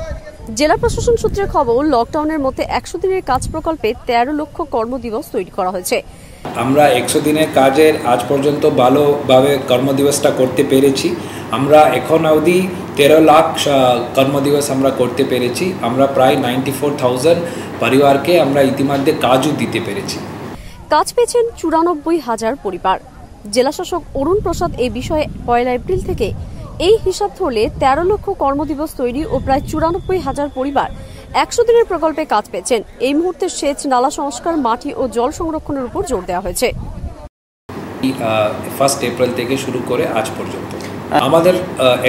S1: জেলা প্রশাসন সূত্রে খবর, লকডাউনের মধ্যে 100 দিনের কাজ প্রকল্পে 13 লক্ষ কর্মদিবস তৈরি করা হয়েছে।
S4: আমরা 100 দিনের কাজের আজ পর্যন্ত ভালোভাবে কর্মদিবসটা করতে পেরেছি। আমরা এখন অবধি 13 লাখ কর্মদিবস আমরা করতে পেরেছি। আমরা প্রায় 94,000 পরিবারকে আমরা ইতিমধ্যে কাজও দিতে পেরেছি।
S1: কাজ পেয়েছেন 94,000 পরিবার। জেলাশাসক অরুণ প্রসাদ এই বিষয়ে 1 এপ্রিল থেকে এই হিসাব ধরলে 13 লক্ষ কর্মদিবস তৈরি ও প্রায় 94,000 পরিবার 100 দিনের প্রকল্পে কাজ পেয়েছেন। এই মুহূর্তে সেচ, নালা সংস্কার, মাটি ও জল সংরক্ষণের উপর জোর দেওয়া হয়েছে।
S4: 1 এপ্রিল থেকে শুরু করে আজ পর্যন্ত আমাদের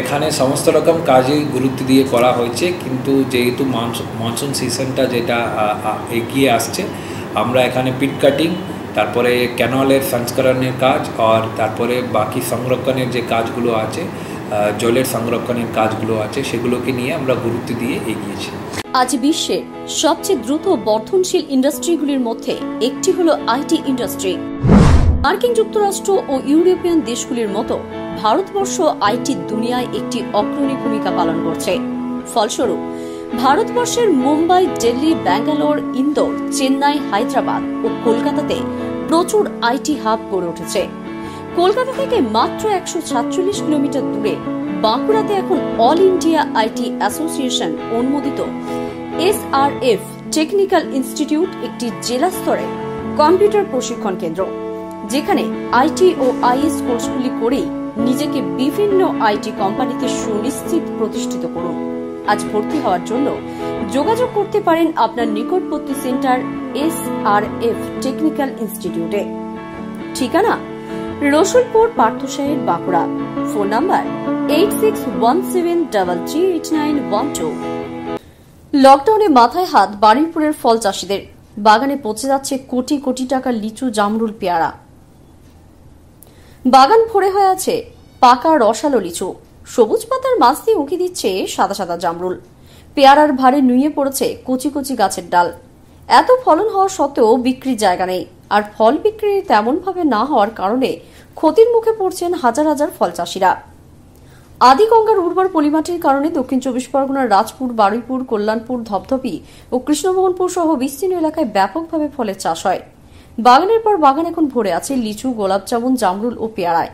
S4: এখানে সমস্ত রকম কাজই গুরুত্ব দিয়ে করা হয়েছে, কিন্তু যেহেতু মনসুন সিজনটা যেটা এগিয়ে আসছে, আমরা এখানে পিট কাটিং, তারপরে ক্যানালের সংস্করণের কাজ আর তারপরে বাকি সংরক্ষণের যে কাজগুলো আছে, জলের সংরক্ষণের কাজগুলো আছে, সেগুলোকে নিয়ে আমরা গুরুত্ব দিয়ে এগিয়েছি।
S1: আজ বিশ্বের সবচেয়ে দ্রুত বর্ধনশীল ইন্ডাস্ট্রিগুলির মধ্যে একটি হলো আইটি ইন্ডাস্ট্রি। মার্কিন যুক্তরাষ্ট্র ও ইউরোপিয়ান দেশগুলির মতো ভারতবর্ষ আইটি দুনিয়ায় একটি অগ্রণী ভূমিকা পালন করছে। ফলস্বরূপ ভারতবর্ষের মুম্বাই, দিল্লি, ব্যাঙ্গালোর, ইন্দোর, চেন্নাই, হায়দ্রাবাদ ও কলকাতাতে প্রচুর আইটি হাব গড়ে উঠেছে। কলকাতা থেকে মাত্র 147 কিলোমিটার দূরে বাঁকুড়াতে এখন অল ইন্ডিয়া আইটি অ্যাসোসিয়েশন অনুমোদিত SRF টেকনিক্যাল ইনস্টিটিউট একটি জেলা স্তরে কম্পিউটার প্রশিক্ষণ কেন্দ্র, যেখানে আইটি ও আইএস কোর্সগুলি করেই নিজেকে বিভিন্ন আইটি কোম্পানিতে সুনিশ্চিত প্রতিষ্ঠিত করুন। আজ ভর্তি হওয়ার জন্য যোগাযোগ করতে পারেন আপনার নিকটবর্তী সেন্টার SRF টেকনিক্যাল ইনস্টিটিউটে। ঠিকানা রসুলপুর, পার্থসাহের, বাঁকুড়া। Phone number 8617338912। লকডাউনে মাথায় হাত বারুইপুরের ফল চাষিদের। বাগানে পচে যাচ্ছে কোটি কোটি টাকার লিচু, জামরুল, পেয়ারা। বাগান ভরে হয়ে আছে পাকা রসালো লিচু। সবুজ পাতার মাছ দিয়ে উঁকি দিচ্ছে সাদা সাদা জামরুল। পেয়ারার ভারে নুয়ে পড়েছে কচি কচি গাছের ডাল। এত ফলন হওয়া সত্ত্বেও বিক্রির জায়গা নেই। আর ফল বিক্রি তেমনভাবে না হওয়ার কারণে ক্ষতির মুখে পড়ছেন হাজার হাজার ফল চাষিরা। আদিগঙ্গার উর্বর পলিমাটির কারণে দক্ষিণ 24 পরগনার রাজপুর, বারুইপুর, কল্যাণপুর, ধপধপি ও কৃষ্ণমোহনপুর সহ বিস্তীর্ণ এলাকায় ব্যাপকভাবে ফলের চাষ হয়। বাগানের পর বাগান এখন ভরে আছে লিচু, গোলাপ জামুন, জামরুল ও পেয়ারায়।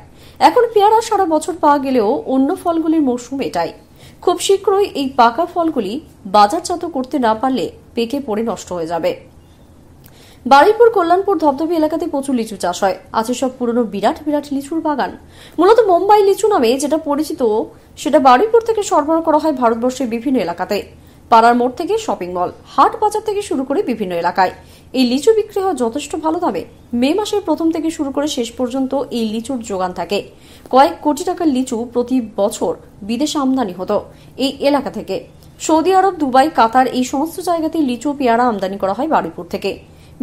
S1: এখন পেয়ারা সারা বছর পাওয়া গেলেও অন্য ফলগুলির মৌসুম এটাই। খুব শীঘ্রই এই পাকা ফলগুলি বাজারজাত করতে না পারলে পেকে পড়ে নষ্ট হয়ে যাবে। বারুইপুর, কল্যাণপুর, ধপধপি এলাকাতে প্রচুর লিচু চাষ হয়। আছে সব পুরনো বিরাট বিরাট লিচুর বাগান। মূলত মুম্বাই লিচু নামে যেটা পরিচিত, সেটা বারুইপুর থেকে সরবরাহ করা হয় ভারতবর্ষের বিভিন্ন এলাকাতে। পাড়ার মোড় থেকে শপিং মল, হাট বাজার থেকে শুরু করে বিভিন্ন এলাকায় এই লিচু বিক্রি হয় যথেষ্ট ভালো দামে। মে মাসের প্রথম থেকে শুরু করে শেষ পর্যন্ত এই লিচুর যোগান থাকে। কয়েক কোটি টাকার লিচু প্রতি বছর বিদেশে আমদানি হতো এই এলাকা থেকে। সৌদি আরব, দুবাই, কাতার এই সমস্ত জায়গাতে লিচু পেয়ারা আমদানি করা হয় বারুইপুর থেকে।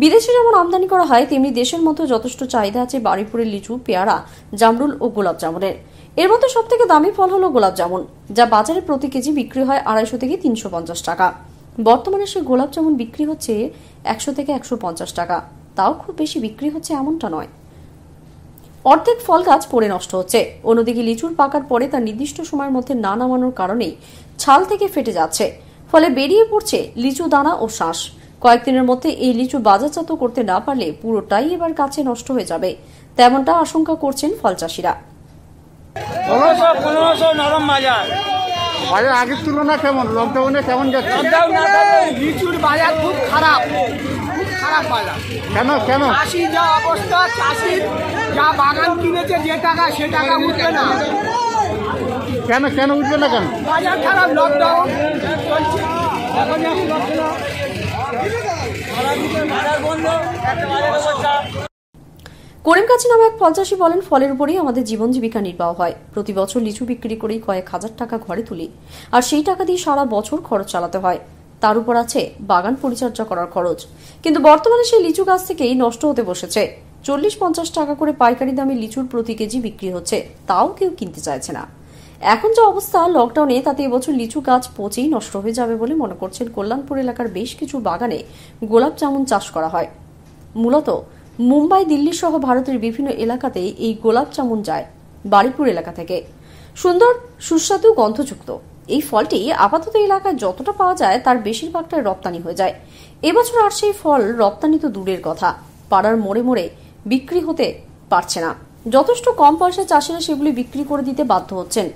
S1: বিদেশে যেমন আমদানি করা হয়, তেমনি দেশের মতো যথেষ্ট চাহিদা আছে বারুইপুরের লিচু, পেয়ারা, জামরুল ও গোলাপ জামুনের। এর মধ্যে সব থেকে দামি ফল হলো গোলাপ জামুন, যা বাজারে প্রতি কেজি বিক্রি হয় 250 থেকে 350 টাকা। বর্তমানে সে গোলাপ জামুন বিক্রি হচ্ছে 100 থেকে 150 টাকা। তাও খুব বেশি বিক্রি হচ্ছে এমনটা নয়। অর্ধেক ফল গাছ পড়ে নষ্ট হচ্ছে। অন্যদিকে লিচুর পাকার পরে তার নির্দিষ্ট সময়ের মধ্যে না নামানোর কারণেই ছাল থেকে ফেটে যাচ্ছে, ফলে বেরিয়ে পড়ছে লিচু দানা ও শাঁস। কয়েকদিনের মধ্যে এই লিচু বাজারজাত করতে না পারলে পুরোটাই এবার গাছে নষ্ট হয়ে যাবে, তেমনটা আশঙ্কা করছেন ফল চাষিরা।
S8: 1500 নরম বাজার।
S22: বাজার আগের তুলনা কেমন? লকডাউনে কেমন যাচ্ছে?
S8: লিচুর বাজার খুব খারাপ, খুব খারাপ বাজার।
S22: কেন কেন?
S8: চাষি যা অবস্থা, চাষির যা বাগান কিনেছে যে টাকা, সে টাকা উঠবে না।
S22: কেন কেন উঠবে না কেন?
S8: বাজার খারাপ, লকডাউন চলছে।
S1: করিমকাছি নামে এক ফল চাষী বলেন, ফলের উপরেই আমাদের জীবন জীবিকা নির্বাহ হয়। প্রতি বছর লিচু বিক্রি করেই কয়েক হাজার টাকা ঘরে তুলি, আর সেই টাকা দিয়ে সারা বছর খরচ চালাতে হয়। তার উপর আছে বাগান পরিচর্যা করার খরচ। কিন্তু বর্তমানে সেই লিচু গাছ থেকেই নষ্ট হতে বসেছে। 40-50 টাকা করে পাইকারি দামে লিচুর প্রতি কেজি বিক্রি হচ্ছে, তাও কেউ কিনতে চাইছে না। এখন যে অবস্থা লকডাউনে, তাতে এবছর লিচু গাছ পচেই নষ্ট হয়ে যাবে বলে মনে করছেন। কল্যাণপুর এলাকার বেশ কিছু বাগানে গোলাপ জামুন চাষ করা হয়। মূলত মুম্বাই, দিল্লি সহ ভারতের বিভিন্ন এলাকাতে এই গোলাপ জামুন যায় বারুইপুর এলাকা থেকে। সুন্দর, সুস্বাদু, গন্ধযুক্ত এই ফলটি আপাতত এলাকায় যতটা পাওয়া যায় তার বেশিরভাগটাই রপ্তানি হয়ে যায়। এবছর আর সেই ফল রপ্তানি তো দূরের কথা, পাড়ার মোড়ে মোড়ে বিক্রি হতে পারছে না। যথেষ্ট কম পয়সায় চাষিরা সেগুলি বিক্রি করে দিতে বাধ্য হচ্ছেন,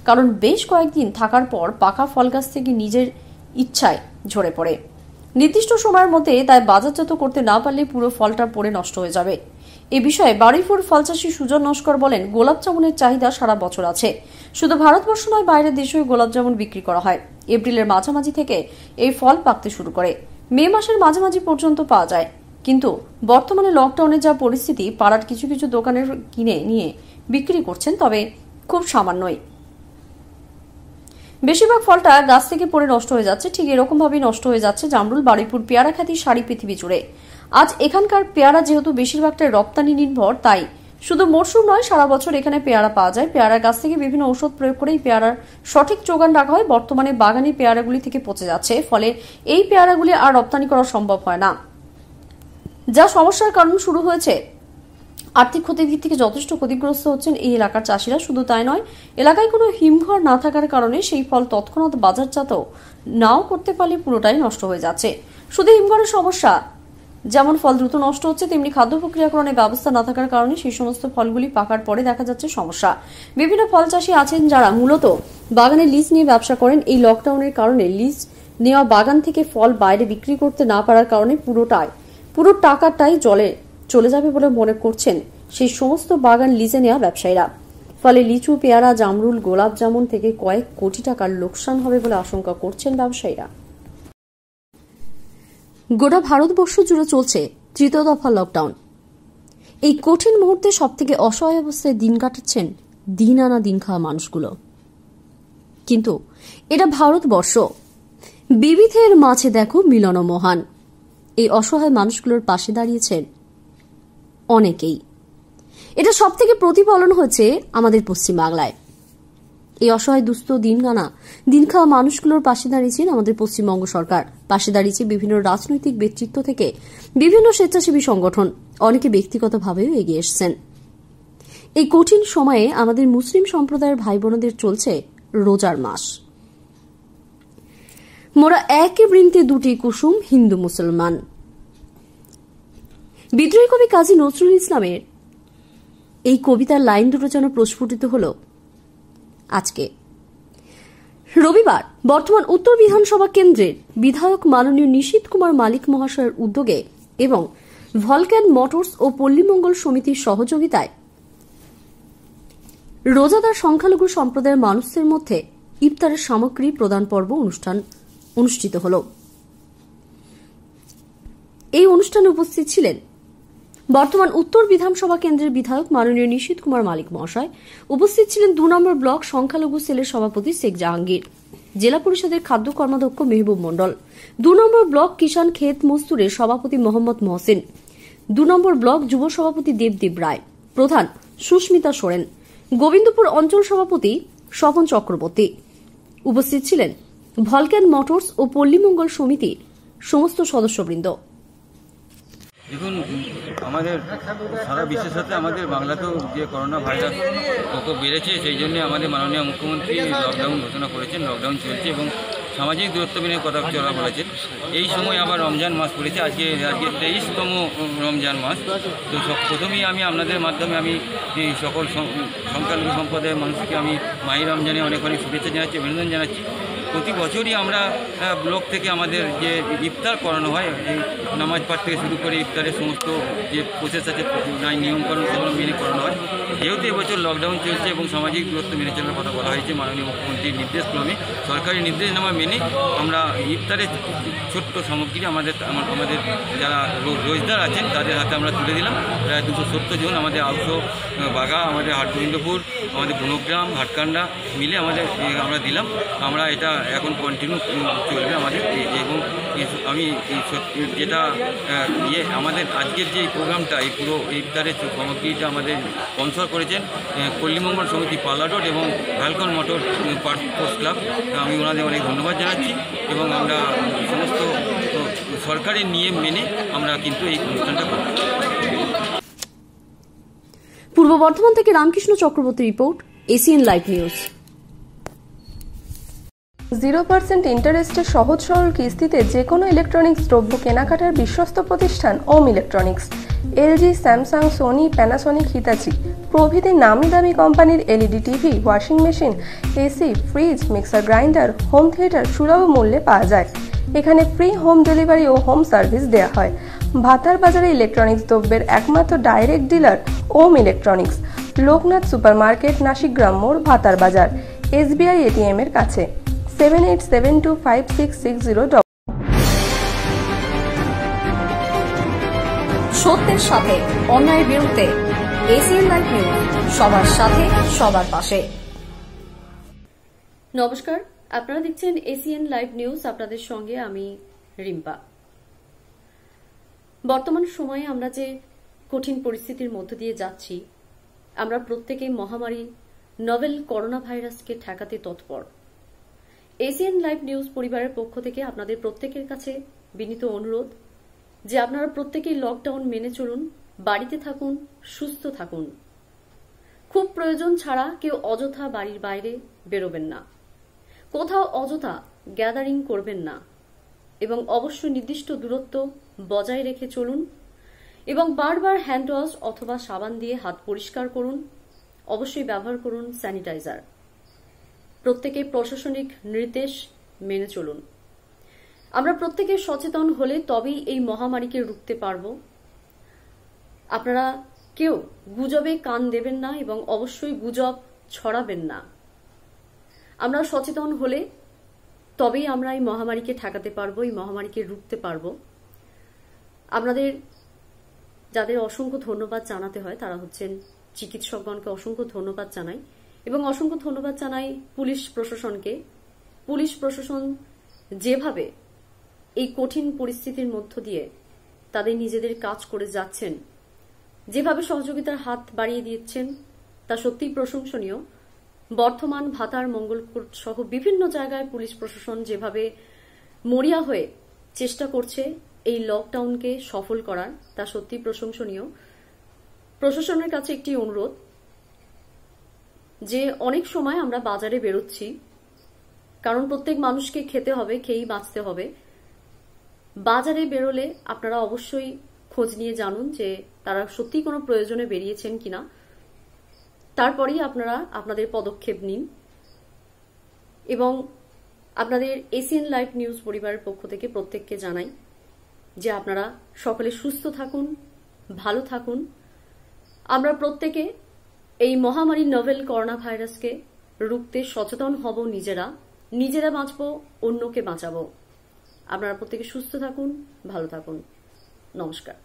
S1: কারণ বেশ কয়েকদিন থাকার পর পাকা ফল গাছ থেকে নিজের ইচ্ছায় ঝরে পড়ে। নির্দিষ্ট সময়ের মধ্যে তাই বাজারজাত করতে না পারলে পুরো ফলটা পড়ে নষ্ট হয়ে যাবে। এ বিষয়ে বারুইপুর ফল চাষী সুজন নস্কর বলেন, গোলাপ জামুনের চাহিদা সারা বছর আছে। শুধু ভারতবর্ষ নয়, বাইরের দেশেও গোলাপ জামুন বিক্রি করা হয়। এপ্রিলের মাঝামাঝি থেকে এই ফল পাকতে শুরু করে, মে মাসের মাঝামাঝি পর্যন্ত পাওয়া যায়। কিন্তু বর্তমানে লকডাউনের যা পরিস্থিতি, পাড়ার কিছু কিছু দোকানের কিনে নিয়ে বিক্রি করছেন, তবে খুব সামান্যই। বেশিরভাগ ফলটা গাছ থেকে পড়ে নষ্ট হয়ে যাচ্ছে। ঠিক এরকম ভাবেই নষ্ট হয়ে যাচ্ছে জামরুল। বারুইপুর পেয়ারা খ্যাতি সারি পৃথিবী জুড়ে। আজ এখানকার পেয়ারা যেহেতু বেশিরভাগটাই রপ্তানি নির্ভর, তাই শুধু মরশুম নয়, সারা বছর এখানে পেয়ারা পাওয়া যায়। পেয়ারা গাছ থেকে বিভিন্ন ঔষধ প্রয়োগ করে এই পেয়ারার সঠিক যোগান রাখা হয়। বর্তমানে বাগানে পেয়ারাগুলি থেকে পচে যাচ্ছে, ফলে এই পেয়ারাগুলি আর রপ্তানি করা সম্ভব হয় না, যা সমস্যার কারণ শুরু হয়েছে। আর্থিক ক্ষতির দিক থেকে যথেষ্ট ক্ষতিগ্রস্ত হচ্ছেন এই এলাকার চাষিরা। শুধু তাই নয়, এলাকায় কোনো হিমঘর না থাকার কারণে সেই ফল তৎক্ষণাৎ বাজারজাত নাও করতে পারলে পুরোটাই নষ্ট হয়ে যাচ্ছে। শুধু হিমঘরের সমস্যা, যেমন ফল দ্রুত নষ্ট হচ্ছে, তেমনি খাদ্য প্রক্রিয়াকরণের ব্যবস্থা না থাকার কারণে সেই সমস্ত ফলগুলি পাকার পরে দেখা যাচ্ছে সমস্যা। বিভিন্ন ফল চাষি আছেন যারা মূলত বাগানে লিজ নিয়ে ব্যবসা করেন। এই লকডাউনের কারণে লিজ নেওয়া বাগান থেকে ফল বাইরে বিক্রি করতে না পারার কারণে পুরো টাকাটাই জলে চলে যাবে বলে মনে করছেন সেই সমস্ত বাগান লিজে নেওয়া ব্যবসায়ীরা। ফলে লিচু, পেয়ারা, জামরুল, গোলাপ জামুন থেকে কয়েক কোটি টাকার লোকসান হবে বলে আশঙ্কা করছেন ব্যবসায়ীরা। গোটা ভারতবর্ষ জুড়ে চলছে তৃতীয় দফা লকডাউন। এই কঠিন মুহূর্তে সবথেকে অসহায় অবস্থায় দিন কাটাচ্ছেন দিন আনা দিন খাওয়া মানুষগুলো। কিন্তু এটা ভারতবর্ষ, বিবিধের মাঝে দেখো মিলন মহান। এই অসহায় মানুষগুলোর পাশে দাঁড়িয়েছেন অনেকেই। এটা সব থেকে প্রতিফলন হয়েছে আমাদের পশ্চিমবাংলায়। এই অসহায় দুস্থ দিন খাওয়া মানুষগুলোর পাশে দাঁড়িয়েছেন আমাদের পশ্চিমবঙ্গ সরকার, পাশে দাঁড়িয়েছে বিভিন্ন রাজনৈতিক ব্যক্তিত্ব থেকে বিভিন্ন স্বেচ্ছাসেবী সংগঠন, অনেকে ব্যক্তিগতভাবেও এগিয়ে এসেছেন। এই কঠিন সময়ে আমাদের মুসলিম সম্প্রদায়ের ভাই বোনদের চলছে রোজার মাস। মোরা একে বৃন্তে দুটি কুসুম, হিন্দু মুসলমান। বিদ্রোহী কবি কাজী নজরুল ইসলামের এই কবিতার লাইন দুটো যেন প্রস্ফুটিত হল আজকে। রবিবার বর্তমান উত্তর বিধানসভা কেন্দ্রের বিধায়ক মাননীয় নিশীথ কুমার মালিক মহাশয়ের উদ্যোগে এবং ভলক্যান মোটরস ও পল্লীমঙ্গল সমিতির সহযোগিতায় রোজাদার সংখ্যালঘু সম্প্রদায়ের মানুষদের মধ্যে ইফতারের সামগ্রী প্রদান পর্ব অনুষ্ঠান অনুষ্ঠিত হল। এই অনুষ্ঠানে উপস্থিত ছিলেন বর্তমান উত্তর বিধানসভা কেন্দ্রের বিধায়ক মাননীয় নিশীথ কুমার মালিক মহাশয়। উপস্থিত ছিলেন 2 নম্বর ব্লক সংখ্যালঘু সেলের সভাপতি শেখ জাহাঙ্গীর, জেলা পরিষদের খাদ্য কর্মাধ্যক্ষ মেহবুব মণ্ডল, 2 নম্বর ব্লক কিষাণ ক্ষেত মজদুরের সভাপতি মোহাম্মদ মহসিন, 2 নম্বর ব্লক যুব সভাপতি দেবদেব রায়, প্রধান সুস্মিতা সোরেন, গোবিন্দপুর অঞ্চল সভাপতি স্বপন চক্রবর্তী। উপস্থিত ছিলেন ভলক্যান মোটরস ও পল্লীমঙ্গল সমিতির সমস্ত সদস্যবৃন্দ।
S13: দেখুন, আমাদের সারা বিশ্বের সাথে আমাদের বাংলাতেও যে করোনা ভাইরাস প্রকোপ বেড়েছে, সেই জন্য আমাদের মাননীয় মুখ্যমন্ত্রী লকডাউন ঘোষণা করেছেন। লকডাউন চলছে এবং সামাজিক দূরত্ব মেনে কথা চলা বলেছেন। এই সময় আবার রমজান মাস পড়েছে, আজকে 23তম রমজান মাস। তো প্রথমেই আমি আপনাদের মাধ্যমে আমি সকল সংখ্যালঘু সম্প্রদায়ের মানুষকে আমি মাহি রমজানে অনেক অনেক শুভেচ্ছা জানাচ্ছি, অভিনন্দন জানাচ্ছি। প্রতি বছরই আমরা ব্লক থেকে আমাদের যে ইফতার করানো হয়, এই নামাজ পাঠ থেকে শুরু করে ইফতারের সমস্ত যে প্রসেস আছে, নিয়মকানুন সেগুলো মেনে করানো হয়। যেহেতু এবছর লকডাউন চলছে এবং সামাজিক দূরত্ব মেনে চলার কথা বলা হয়েছে মাননীয় মুখ্যমন্ত্রীর নির্দেশক্রমে, সরকারি নির্দেশনামা মেনে আমরা ইফতারের ছোট্ট সামগ্রী আমাদের যারা রোজদার আছেন তাদের হাতে আমরা তুলে দিলাম। প্রায় 270 জন আমাদের আউশো, বাগা, আমাদের হাটগোবিন্দপুর, আমাদের বনগ্রাম, ভাটকান্ডা মিলে আমরা দিলাম। আমরা এটা এখন কন্টিনিউ চলবে আমাদের। এবং আমি যেটা আমাদের আজকের যে প্রোগ্রামটা, এই পুরো ইফতারের সামগ্রীটা আমাদের স্পন্সর করেছেন পল্লীমঙ্গল সমিতি পাল্লাডোট এবং ভ্যালকন মোটর পোস্ট ক্লাব। আমি ওনাদের অনেক ধন্যবাদ জানাচ্ছি এবং আমরা সমস্ত সরকারের নিয়ম মেনে আমরা কিন্তু এই অনুষ্ঠানটা করি।
S1: পূর্ব বর্ধমান থেকে Ramakrishna Chakraborty report, ACN live news.
S15: 0% ইন্টারেস্টে সহজ সরল কিস্তিতে যে কোনো ইলেকট্রনিক্স দ্রব্য কেনাকাটার বিশ্বস্ত প্রতিষ্ঠান Om electronics. LG, Samsung, Sony, Panasonic, Hitachi প্রভৃতি নামি দামি কোম্পানির LED TV, washing machine, AC, fridge, mixer grinder, home theatre সুলভ মূল্যে পাওয়া যায়। এখানে ফ্রি হোম ডেলিভারি ও হোম সার্ভিস দেওয়া হয়। ভাতার বাজারে ইলেকট্রনিক্স দ্রব্যের একমাত্র direct dealer Om electronics, Loknath supermarket, Nasikgram মোড়, ভাতার বাজার, এসবিআই এটিএম এর কাছে। 78725660।
S1: সত্যের সাথে অন্যায়ের বিরুদ্ধে এসিএন লাইভ নিউজ, সবার সাথে সবার পাশে। নমস্কার, আপনারা দেখছেন এসিএন লাইভ নিউজ, আপনাদের সঙ্গে আমি রিম্পা। বর্তমান সময়ে আমরা যে কঠিন পরিস্থিতির মধ্য দিয়ে যাচ্ছি, আমরা প্রত্যেকেই মহামারী নভেল করোনা ভাইরাসকে ঠেকাতে তৎপর। এসিএন লাইভ নিউজ পরিবারের পক্ষ থেকে আপনাদের প্রত্যেকের কাছে বিনীত অনুরোধ যে আপনারা প্রত্যেকেই লকডাউন মেনে চলুন, বাড়িতে থাকুন, সুস্থ থাকুন। খুব প্রয়োজন ছাড়া কেউ অযথা বাড়ির বাইরে বেরোবেন না, কোথাও অযথা গ্যাদারিং করবেন না এবং অবশ্যই নির্দিষ্ট দূরত্ব বজায় রেখে চলুন এবং বারবার হ্যান্ড ওয়াশ অথবা সাবান দিয়ে হাত পরিষ্কার করুন। অবশ্যই ব্যবহার করুন স্যানিটাইজার। প্রত্যেকে প্রশাসনিক নির্দেশ মেনে চলুন। আমরা প্রত্যেকে সচেতন হলে তবেই এই মহামারীকে রুখতে পারব। আপনারা কেউ গুজবে কান দেবেন না এবং অবশ্যই গুজব ছড়াবেন না। আমরা সচেতন হলে তবেই আমরা এই মহামারীকে ঠেকাতে পারবো, এই মহামারীকে রুখতে পারবো। আপনাদের যাদের অসংখ্য ধন্যবাদ জানাতে হয় তারা হচ্ছেন চিকিৎসকগণকে অসংখ্য ধন্যবাদ জানাই এবং অসংখ্য ধন্যবাদ জানাই পুলিশ প্রশাসনকে। পুলিশ প্রশাসন যেভাবে এই কঠিন পরিস্থিতির মধ্য দিয়ে তাদের নিজেদের কাজ করে যাচ্ছেন, যেভাবে সহযোগিতার হাত বাড়িয়ে দিচ্ছেন, তা সত্যিই প্রশংসনীয়। বর্ধমান, ভাতার, মঙ্গলকোট সহ বিভিন্ন জায়গায় পুলিশ প্রশাসন যেভাবে মরিয়া হয়ে চেষ্টা করছে এই লকডাউনকে সফল করার, তা সত্যিই প্রশংসনীয়। প্রশাসনের কাছে একটি অনুরোধ যে অনেক সময় আমরা বাজারে বেরোচ্ছি, কারণ প্রত্যেক মানুষকে খেতে হবে, খেয়েই বাঁচতে হবে। বাজারে বেরোলে আপনারা অবশ্যই খোঁজ নিয়ে জানুন যে তারা সত্যি কোনো প্রয়োজনে বেরিয়েছেন কিনা, তারপরেই আপনারা আপনাদের পদক্ষেপ নিন। এবং আপনাদের এসিএন লাইভ নিউজ পরিবারের পক্ষ থেকে প্রত্যেককে জানাই যে আপনারা সকলে সুস্থ থাকুন, ভালো থাকুন। আমরা প্রত্যেকে এই মহামারী নভেল করোনা ভাইরাসকে রুখতে সচেতন হব। নিজেরা বাঁচবো, অন্যকে বাঁচাবো। আপনারা প্রত্যেকে সুস্থ থাকুন, ভালো থাকুন। নমস্কার।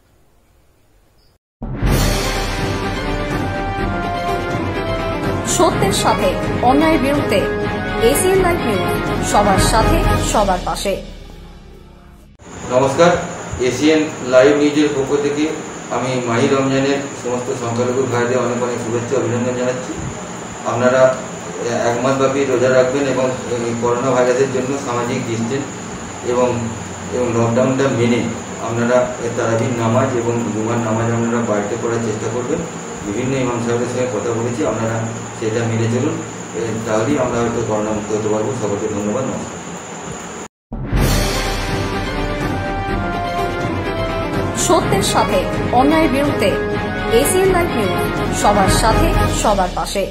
S16: সত্যের সাথে অন্যায়ের বিরুদ্ধে এসিএন লাইভ নিউজ, সবার সাথে সবার পাশে।
S13: নমস্কার, এসিএন লাইভ নিউজের পক্ষ থেকে আমি মাহি রমজানের সমস্ত সংখ্যালঘু ভাইদের অনেক অনেক শুভেচ্ছা অভিনন্দন জানাচ্ছি। আপনারা এক মাসব্যাপী রোজা রাখবেন এবং করোনা ভাইরাসের জন্য সামাজিক ডিস্টেন্স এবং লকডাউনটা মেনে আপনারা তারাবির নামাজ এবং জুমার নামাজ আপনারা বাড়িতে পড়ার চেষ্টা করবেন। বিভিন্ন ইমাম সাহেবের সঙ্গে কথা বলেছি, আপনারা সেটা মেনে চলুন, তাহলেই আমরা হয়তো করোনা মুক্ত হতে পারবো। সকলকে ধন্যবাদ, নমস্কার।
S16: সত্যের সাথে অন্যায়ের বিরুদ্ধে এসিএন লাইভ নিউজ, সবার সাথে সবার পাশে।